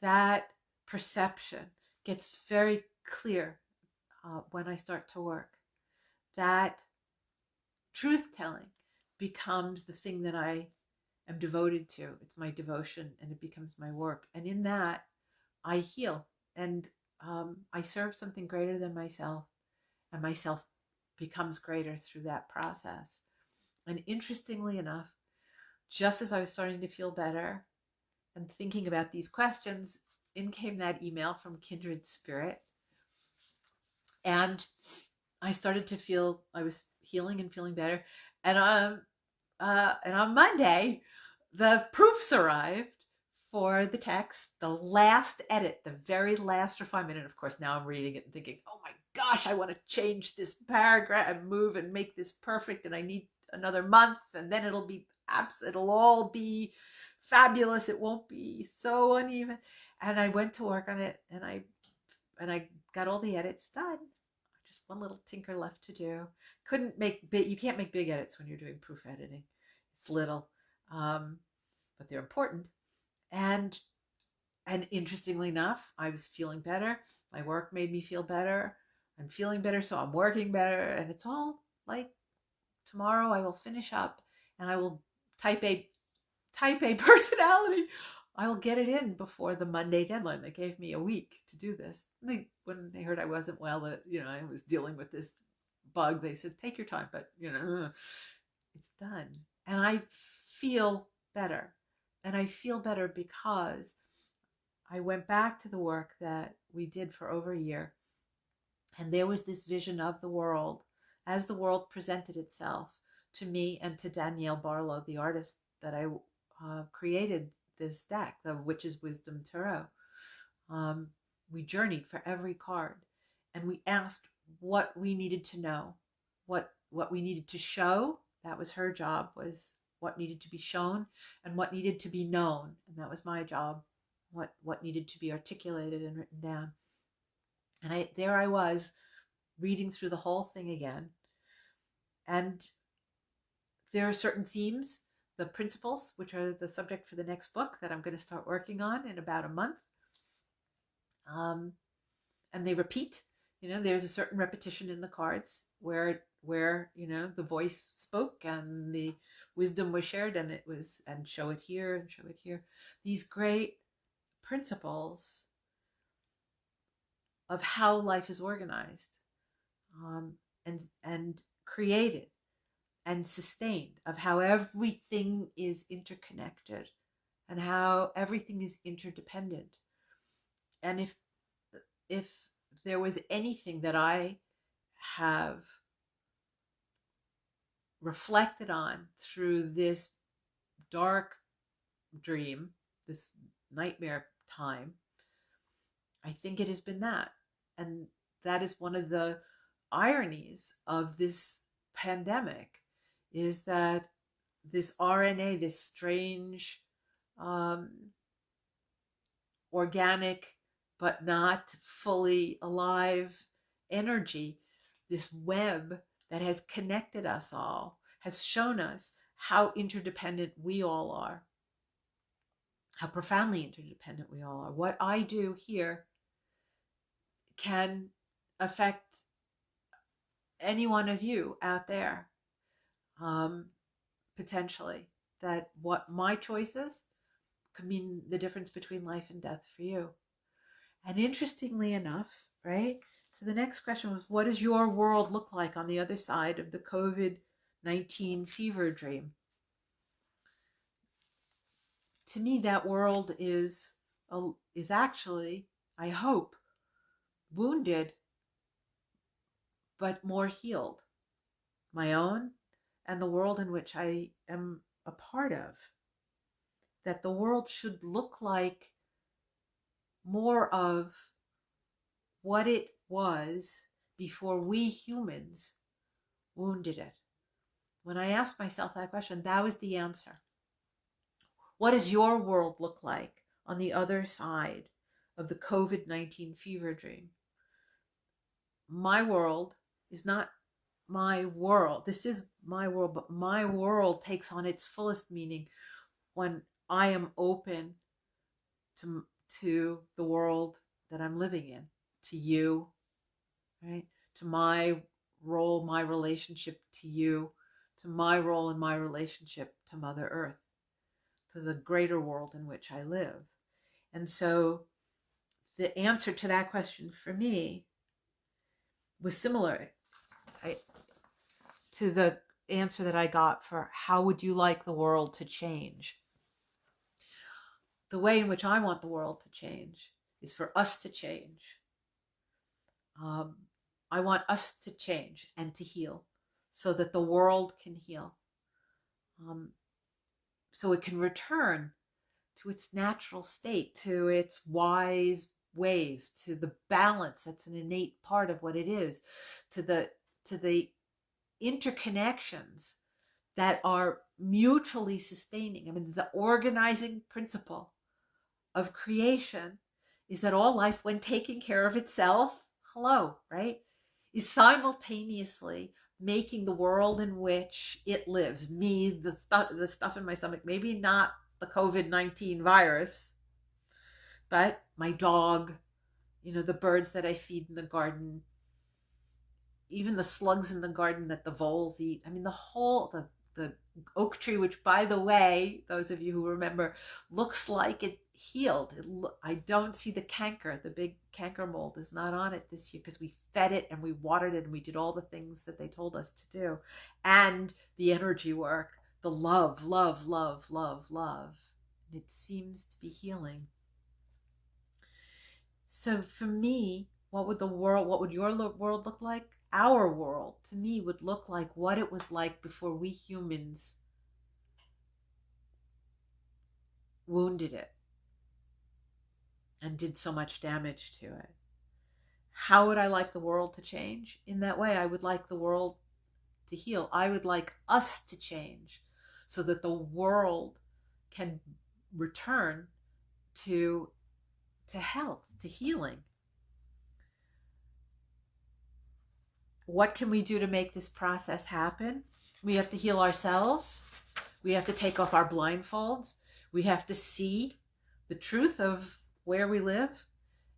That perception gets very clear when I start to work. That truth telling becomes the thing that I am devoted to. It's my devotion, and it becomes my work. And in that, I heal, and I serve something greater than myself, and myself becomes greater through that process. And interestingly enough, just as I was starting to feel better and thinking about these questions, in came that email from Kindred Spirit. And I started to feel I was healing and feeling better. And on Monday, the proofs arrived for the text, the last edit, the very last refinement. And of course, now I'm reading it and thinking, oh my gosh, I want to change this paragraph and move and make this perfect. And I need another month, and then it'll all be fabulous. It won't be so uneven. And I went to work on it, and I got all the edits done. Just one little tinker left to do. You can't make big edits when you're doing proof editing. It's little, but they're important. And interestingly enough, I was feeling better. My work made me feel better. I'm feeling better, so I'm working better. And it's all like, tomorrow I will finish up, and I will type a personality. I will get it in before the Monday deadline. They gave me a week to do this. When they heard I wasn't well, that I was dealing with this bug, they said, take your time, but it's done. And I feel better. And I feel better because I went back to the work that we did for over a year. And there was this vision of the world as the world presented itself to me and to Danielle Barlow, the artist that I created this deck, the Witch's Wisdom Tarot. We journeyed for every card, and we asked what we needed to know, what we needed to show. That was her job, was what needed to be shown, and what needed to be known. And that was my job, what needed to be articulated and written down. And there I was reading through the whole thing again. And there are certain themes, the principles, which are the subject for the next book that I'm going to start working on in about a month. And they repeat. There's a certain repetition in the cards where the voice spoke and the wisdom was shared, and it was, and show it here and show it here. These great principles of how life is organized, and created and sustained, of how everything is interconnected and how everything is interdependent. And if there was anything that I have reflected on through this dark dream, this nightmare time, I think it has been that. And that is one of the ironies of this pandemic, is that this RNA, this strange, organic but not fully alive energy, this web that has connected us all, has shown us how interdependent we all are, how profoundly interdependent we all are. What I do here can affect any one of you out there, potentially. That what my choices could mean the difference between life and death for you. And interestingly enough, right? So the next question was, what does your world look like on the other side of the COVID-19 fever dream? To me, that world is actually, I hope, wounded, but more healed. My own and the world in which I am a part of. That the world should look like more of what it was before we humans wounded it. When I asked myself that question, that was the answer. What does your world look like on the other side of the COVID-19 fever dream? My world is not my world. This is my world, but my world takes on its fullest meaning when I am open to the world that I'm living in, to you, right? To my role, my relationship to you, to my role and my relationship to Mother Earth, to the greater world in which I live. And so the answer to that question for me was similar to the answer that I got for how would you like the world to change? The way in which I want the world to change is for us to change. I want us to change and to heal so that the world can heal. So it can return to its natural state, to its wise ways, to the balance that's an innate part of what it is, to the interconnections that are mutually sustaining. I mean, the organizing principle of creation is that all life, when taking care of itself, right, is simultaneously making the world in which it lives, me, the stuff in my stomach, maybe not the COVID-19 virus, but my dog, the birds that I feed in the garden, even the slugs in the garden that the voles eat. I mean, the oak tree, which, by the way, those of you who remember, looks like it healed. I don't see the canker. The big canker mold is not on it this year because we fed it and we watered it and we did all the things that they told us to do. And the energy work, the love, love, love, love, love. And it seems to be healing. So for me, what would your world look like? Our world, to me, would look like what it was like before we humans wounded it and did so much damage to it. How would I like the world to change? In that way, I would like the world to heal. I would like us to change so that the world can return to health, to healing. what can we do to make this process happen? We have to heal ourselves. We have to take off our blindfolds. We have to see the truth of where we live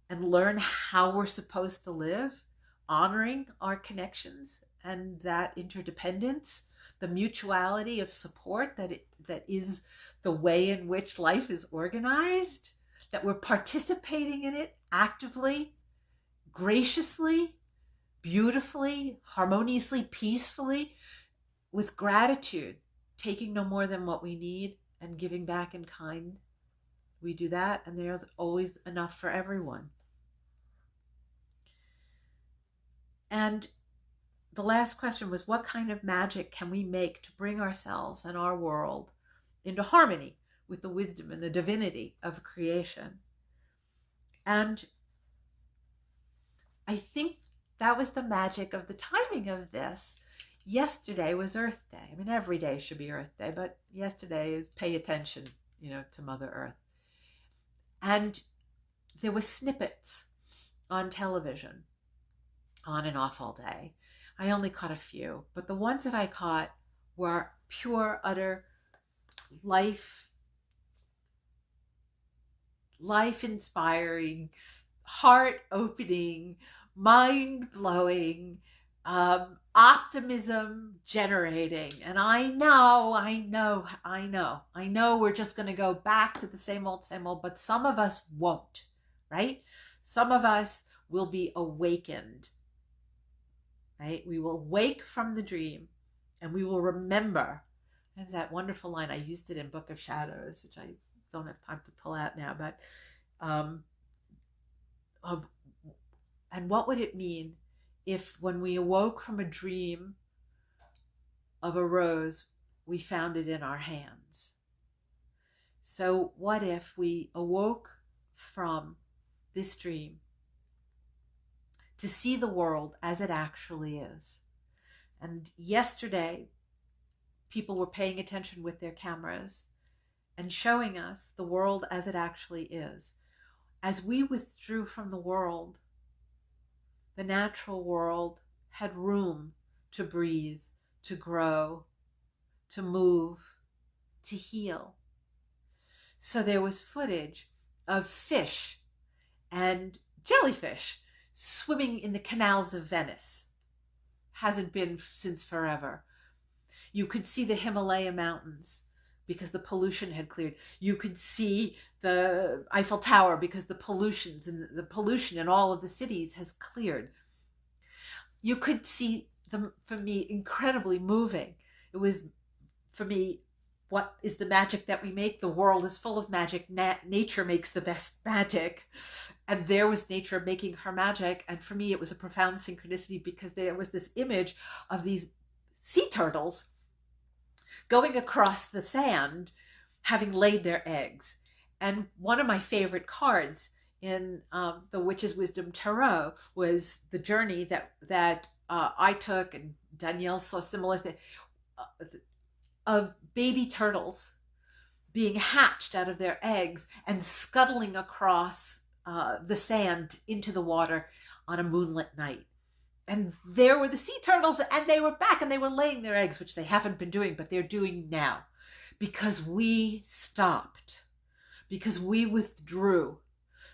and learn how we're supposed to live, honoring our connections and that interdependence, the mutuality of support that is the way in which life is organized, that we're participating in it actively, graciously, beautifully, harmoniously, peacefully, with gratitude, taking no more than what we need and giving back in kind. We do that, and there's always enough for everyone. And the last question was, what kind of magic can we make to bring ourselves and our world into harmony with the wisdom and the divinity of creation? And I think that was the magic of the timing of this. Yesterday was Earth Day. I mean, every day should be Earth Day, but yesterday is pay attention, to Mother Earth. And there were snippets on television on and off all day. I only caught a few, but the ones that I caught were pure, utter life-inspiring, heart-opening, mind-blowing, optimism generating. And I know we're just going to go back to the same old, but some of us won't, right? Some of us will be awakened, right? We will wake from the dream and we will remember. And that wonderful line, I used it in Book of Shadows, which I don't have time to pull out now, but and what would it mean if when we awoke from a dream of a rose, we found it in our hands? So what if we awoke from this dream to see the world as it actually is? And yesterday, people were paying attention with their cameras and showing us the world as it actually is. As we withdrew from the world, the natural world had room to breathe, to grow, to move, to heal. So there was footage of fish and jellyfish swimming in the canals of Venice. Hasn't been since forever. You could see the Himalaya mountains because the pollution had cleared. You could see the Eiffel Tower because the pollution in all of the cities has cleared. You could see them, for me, incredibly moving. It was, for me, what is the magic that we make? The world is full of magic. Nature makes the best magic. And there was nature making her magic. And for me, it was a profound synchronicity because there was this image of these sea turtles going across the sand, having laid their eggs. And one of my favorite cards in the Witch's Wisdom Tarot was the journey that I took, and Danielle saw similar thing, of baby turtles being hatched out of their eggs and scuttling across the sand into the water on a moonlit night. And there were the sea turtles, and they were back, and they were laying their eggs, which they haven't been doing, but they're doing now. Because we stopped. Because we withdrew.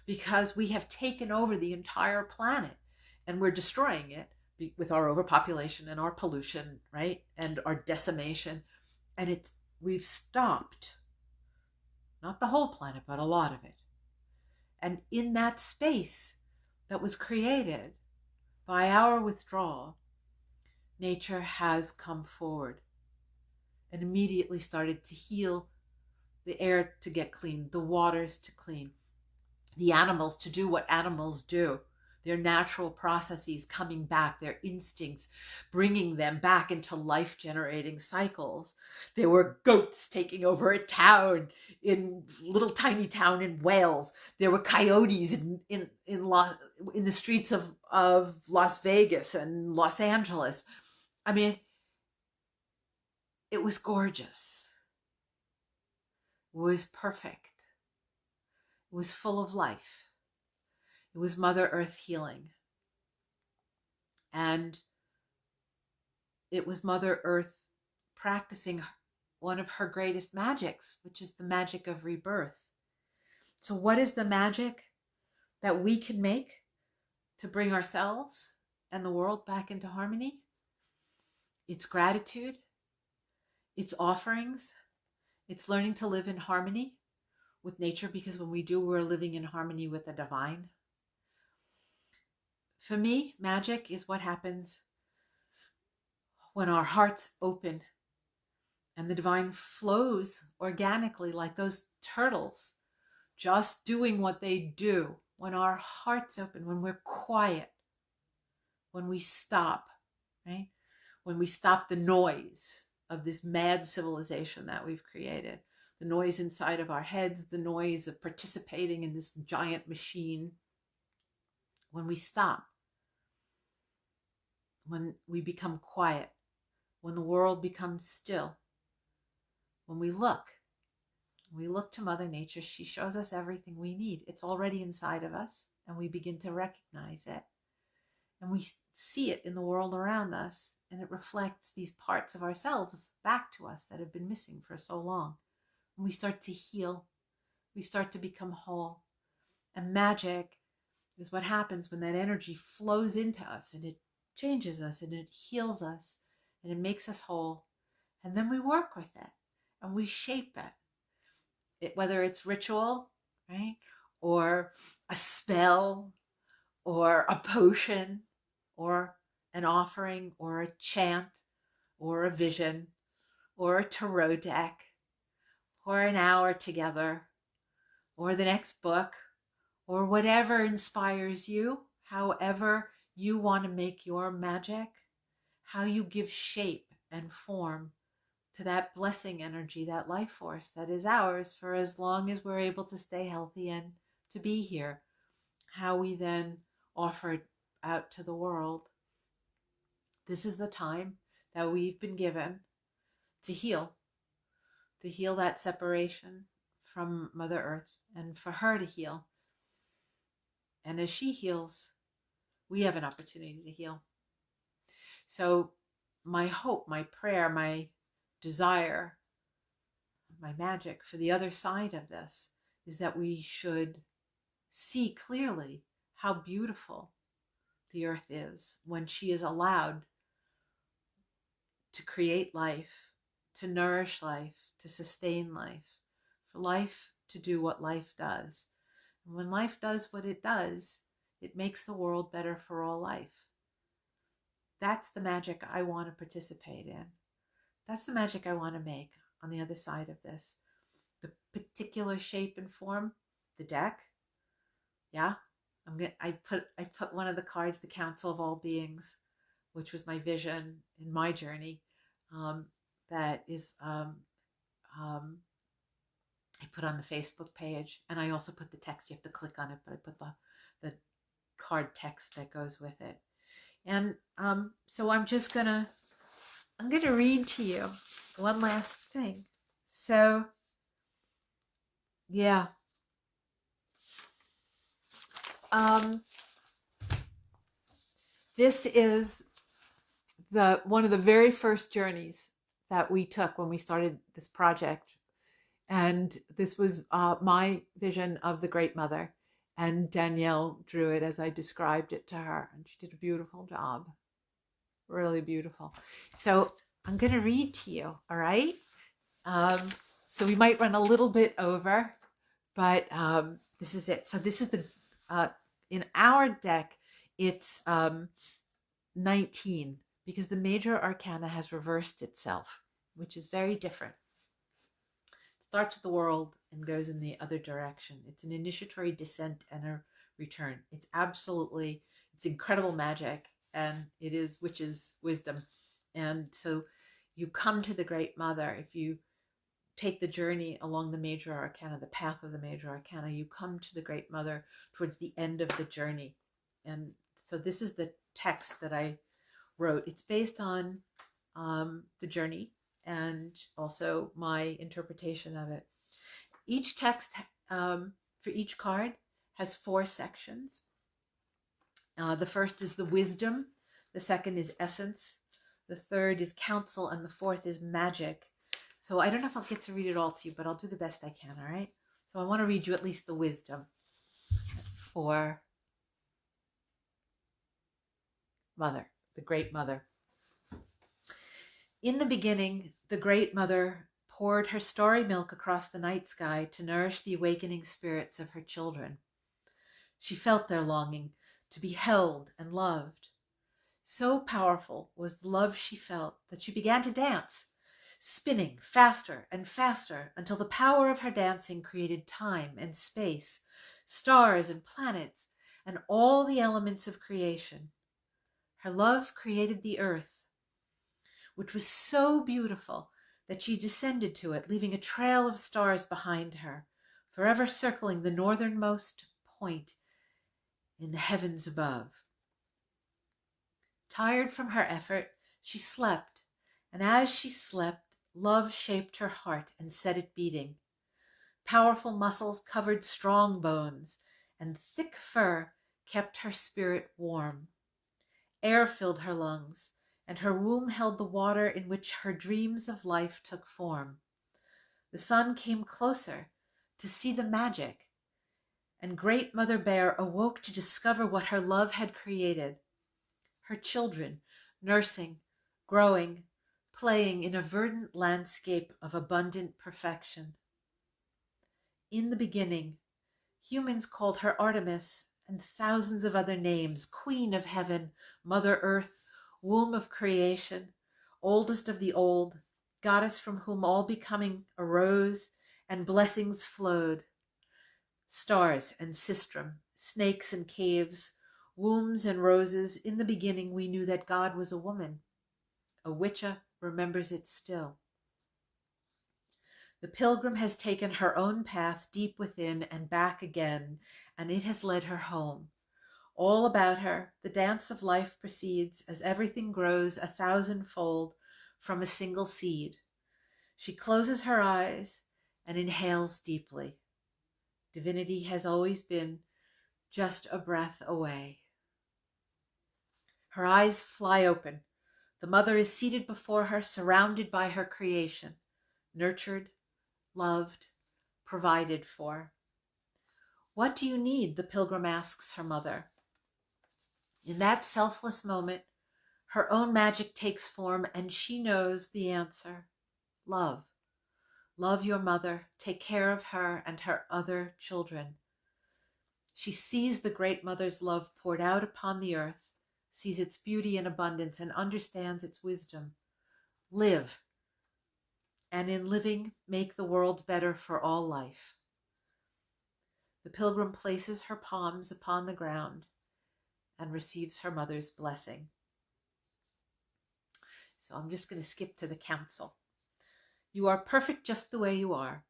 Because we have taken over the entire planet, and we're destroying it with our overpopulation and our pollution, right? And our decimation. And we've stopped. Not the whole planet, but a lot of it. And in that space that was created by our withdrawal, nature has come forward and immediately started to heal, the air to get clean, the waters to clean, the animals to do what animals do, their natural processes coming back, their instincts, bringing them back into life-generating cycles. There were goats taking over a town, little tiny town in Wales. There were coyotes in the streets of Las Vegas and Los Angeles. I mean, it was gorgeous. It was perfect. It was full of life. It was Mother Earth healing. And it was Mother Earth practicing one of her greatest magics, which is the magic of rebirth. So what is the magic that we can make to bring ourselves and the world back into harmony? It's gratitude, it's offerings, it's learning to live in harmony with nature, because when we do, we're living in harmony with the divine. For me, magic is what happens when our hearts open and the divine flows organically, like those turtles, just doing what they do. When our hearts open, when we're quiet, when we stop, right? When we stop the noise of this mad civilization that we've created, the noise inside of our heads, the noise of participating in this giant machine. When we stop, when we become quiet, when the world becomes still, when we look to Mother Nature, she shows us everything we need. It's already inside of us, and we begin to recognize it. And we see it in the world around us, and it reflects these parts of ourselves back to us that have been missing for so long. And we start to heal. We start to become whole. And magic is what happens when that energy flows into us, and it changes us, and it heals us, and it makes us whole. And then we work with it, and we shape it, whether it's ritual, right? Or a spell, or a potion, or an offering, or a chant, or a vision, or a tarot deck, or an hour together, or the next book, or whatever inspires you, however you want to make your magic, how you give shape and form to that blessing energy, that life force that is ours for as long as we're able to stay healthy and to be here, how we then offer it out to the world. This is the time that we've been given to heal that separation from Mother Earth, and for her to heal. And as she heals, we have an opportunity to heal. So my hope, my prayer, my desire, my magic for the other side of this is that we should see clearly how beautiful the earth is when she is allowed to create life, to nourish life, to sustain life, for life to do what life does. And when life does what it does, it makes the world better for all life. That's the magic I want to participate in. That's the magic I want to make on the other side of this. The particular shape and form, the deck, yeah. I put one of the cards, the Council of All Beings, which was my vision in my journey. That is I put on the Facebook page, and I also put the text. You have to click on it, but I put the card text that goes with it. And so I'm gonna read to you one last thing. So yeah. This is one of the very first journeys that we took when we started this project. And this was my vision of the Great Mother. And Danielle drew it as I described it to her. And she did a beautiful job. Really beautiful. So I'm going to read to you, all right? So we might run a little bit over, but this is it. So this is in our deck, it's 19, because the major arcana has reversed itself, which is very different. It starts with the world and goes in the other direction. It's an initiatory descent and a return. It's incredible magic, and which is wisdom. And so you come to the Great Mother. If you take the journey along the major arcana, the path of the major arcana, you come to the Great Mother towards the end of the journey. And so this is the text that I wrote. It's based on the journey and also my interpretation of it. Each text for each card has 4 sections. The first is the wisdom. The second is essence. the third is counsel, and the fourth is magic. So I don't know if I'll get to read it all to you, but I'll do the best I can, all right? So I want to read you at least the wisdom for Mother, the Great Mother. In the beginning, the Great Mother poured her starry milk across the night sky to nourish the awakening spirits of her children. She felt their longing to be held and loved. So powerful was the love she felt that she began to dance, spinning faster and faster until the power of her dancing created time and space, stars and planets, and all the elements of creation. Her love created the earth, which was so beautiful that she descended to it, leaving a trail of stars behind her, forever circling the northernmost point in the heavens above. Tired from her effort, she slept, and as she slept, love shaped her heart and set it beating. Powerful muscles covered strong bones, and thick fur kept her spirit warm. Air filled her lungs, and her womb held the water in which her dreams of life took form. The sun came closer to see the magic, and Great Mother Bear awoke to discover what her love had created. Her children, nursing, growing, playing in a verdant landscape of abundant perfection. In the beginning, humans called her Artemis and thousands of other names: Queen of Heaven, Mother Earth, Womb of Creation, Oldest of the Old, Goddess from whom all becoming arose and blessings flowed. Stars and sistrum, snakes and caves, wombs and roses, in the beginning we knew that God was a woman. A witcha remembers it still. The pilgrim has taken her own path deep within and back again, and it has led her home. All about her, the dance of life proceeds as everything grows 1,000-fold from a single seed. She closes her eyes and inhales deeply. Divinity has always been just a breath away. Her eyes fly open. The mother is seated before her, surrounded by her creation, nurtured, loved, provided for. What do you need? The pilgrim asks her mother. In that selfless moment, her own magic takes form, and she knows the answer. Love. Love your mother. Take care of her and her other children. She sees the Great Mother's love poured out upon the earth, sees its beauty and abundance, and understands its wisdom. Live, and in living, make the world better for all life. The pilgrim places her palms upon the ground and receives her mother's blessing. So I'm just going to skip to the counsel. You are perfect just the way you are.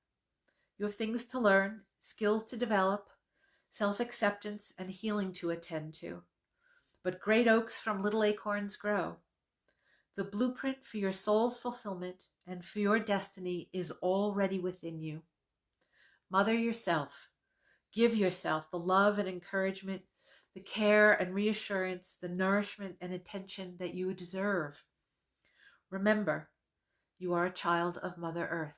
You have things to learn, skills to develop, self-acceptance and healing to attend to. But great oaks from little acorns grow. The blueprint for your soul's fulfillment and for your destiny is already within you. Mother yourself. Give yourself the love and encouragement, the care and reassurance, the nourishment and attention that you deserve. Remember, you are a child of Mother Earth.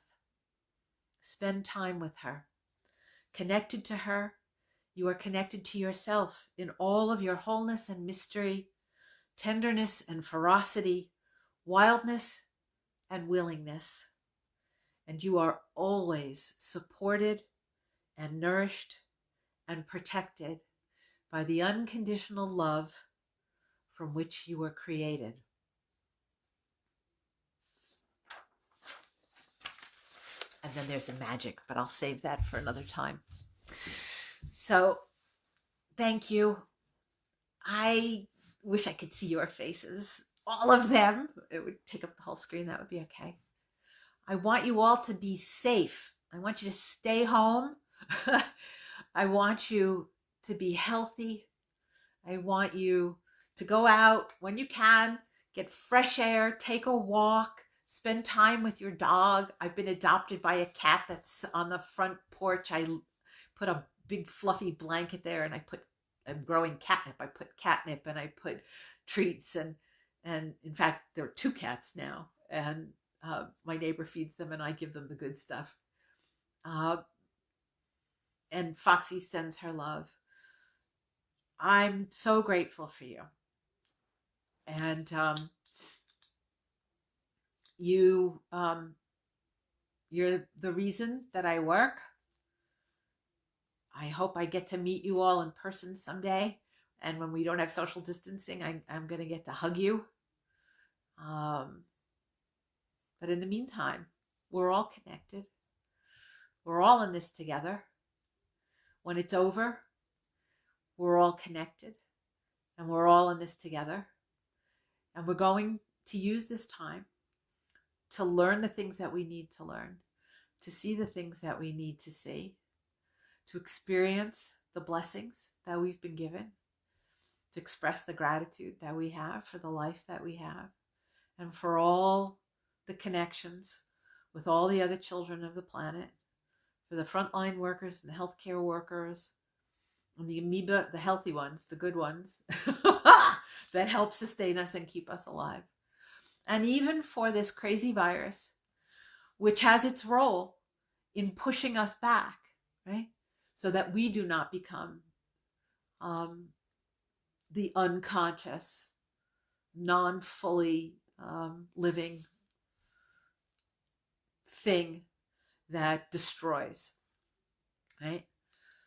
Spend time with her. Connected to her, you are connected to yourself in all of your wholeness and mystery, tenderness and ferocity, wildness and willingness. And you are always supported and nourished and protected by the unconditional love from which you were created. And then there's a magic, but I'll save that for another time. So, thank you. I wish I could see your faces, all of them. It would take up the whole screen. That would be okay. I want you all to be safe. I want you to stay home. I want you to be healthy. I want you to go out when you can, get fresh air, take a walk, spend time with your dog. I've been adopted by a cat that's on the front porch. I put a big fluffy blanket there, and I'm growing catnip. I put catnip and I put treats, and And in fact, there are 2 cats now, and my neighbor feeds them and I give them the good stuff. And Foxy sends her love. I'm so grateful for you. And you're the reason that I work. I hope I get to meet you all in person someday. And when we don't have social distancing, I'm going to get to hug you. But in the meantime, we're all connected. We're all in this together. When it's over, we're all connected and we're all in this together. And we're going to use this time to learn the things that we need to learn, to see the things that we need to see, to experience the blessings that we've been given, to express the gratitude that we have for the life that we have, and for all the connections with all the other children of the planet, for the frontline workers and the healthcare workers, and the amoeba, the healthy ones, the good ones, that help sustain us and keep us alive. And even for this crazy virus, which has its role in pushing us back, right? So that we do not become the unconscious, non-fully living thing that destroys, right?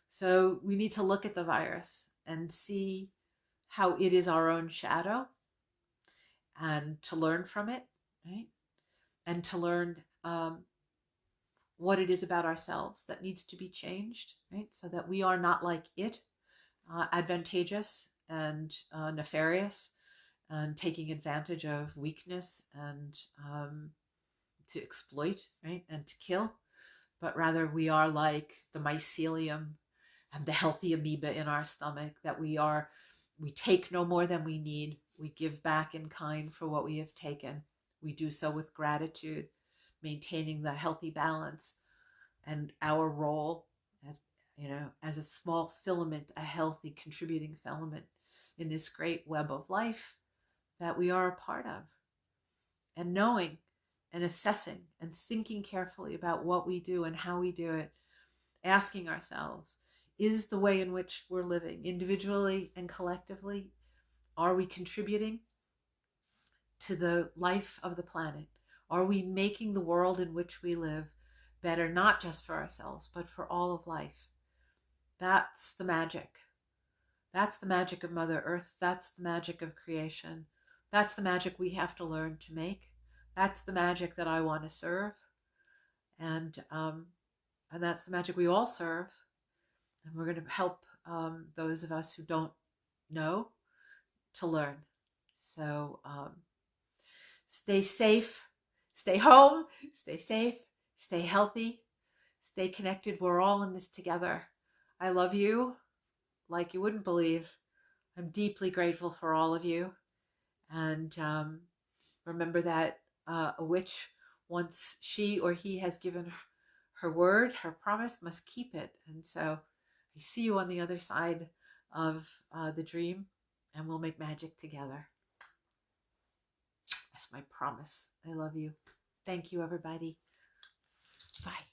So we need to look at the virus and see how it is our own shadow, and to learn from it, right? And to learn what it is about ourselves that needs to be changed, right? So that we are not like it, advantageous and nefarious, and taking advantage of weakness and to exploit, right? And to kill. But rather we are like the mycelium and the healthy amoeba in our stomach, that we take no more than we need. We give back in kind for what we have taken. We do so with gratitude, maintaining the healthy balance and our role as, as a small filament, a healthy contributing filament in this great web of life that we are a part of. And knowing and assessing and thinking carefully about what we do and how we do it, asking ourselves, is the way in which we're living individually and collectively, are we contributing to the life of the planet? Are we making the world in which we live better, not just for ourselves, but for all of life? That's the magic. That's the magic of Mother Earth. That's the magic of creation. That's the magic we have to learn to make. That's the magic that I want to serve. And that's the magic we all serve. And we're going to help those of us who don't know to learn. So stay safe, stay home, stay safe, stay healthy, stay connected. We're all in this together. I love you like you wouldn't believe. I'm deeply grateful for all of you. And remember that a witch, once she or he has given her word, her promise, must keep it. And so I see you on the other side of the dream, and we'll make magic together. That's my promise. I love you. Thank you, everybody. Bye.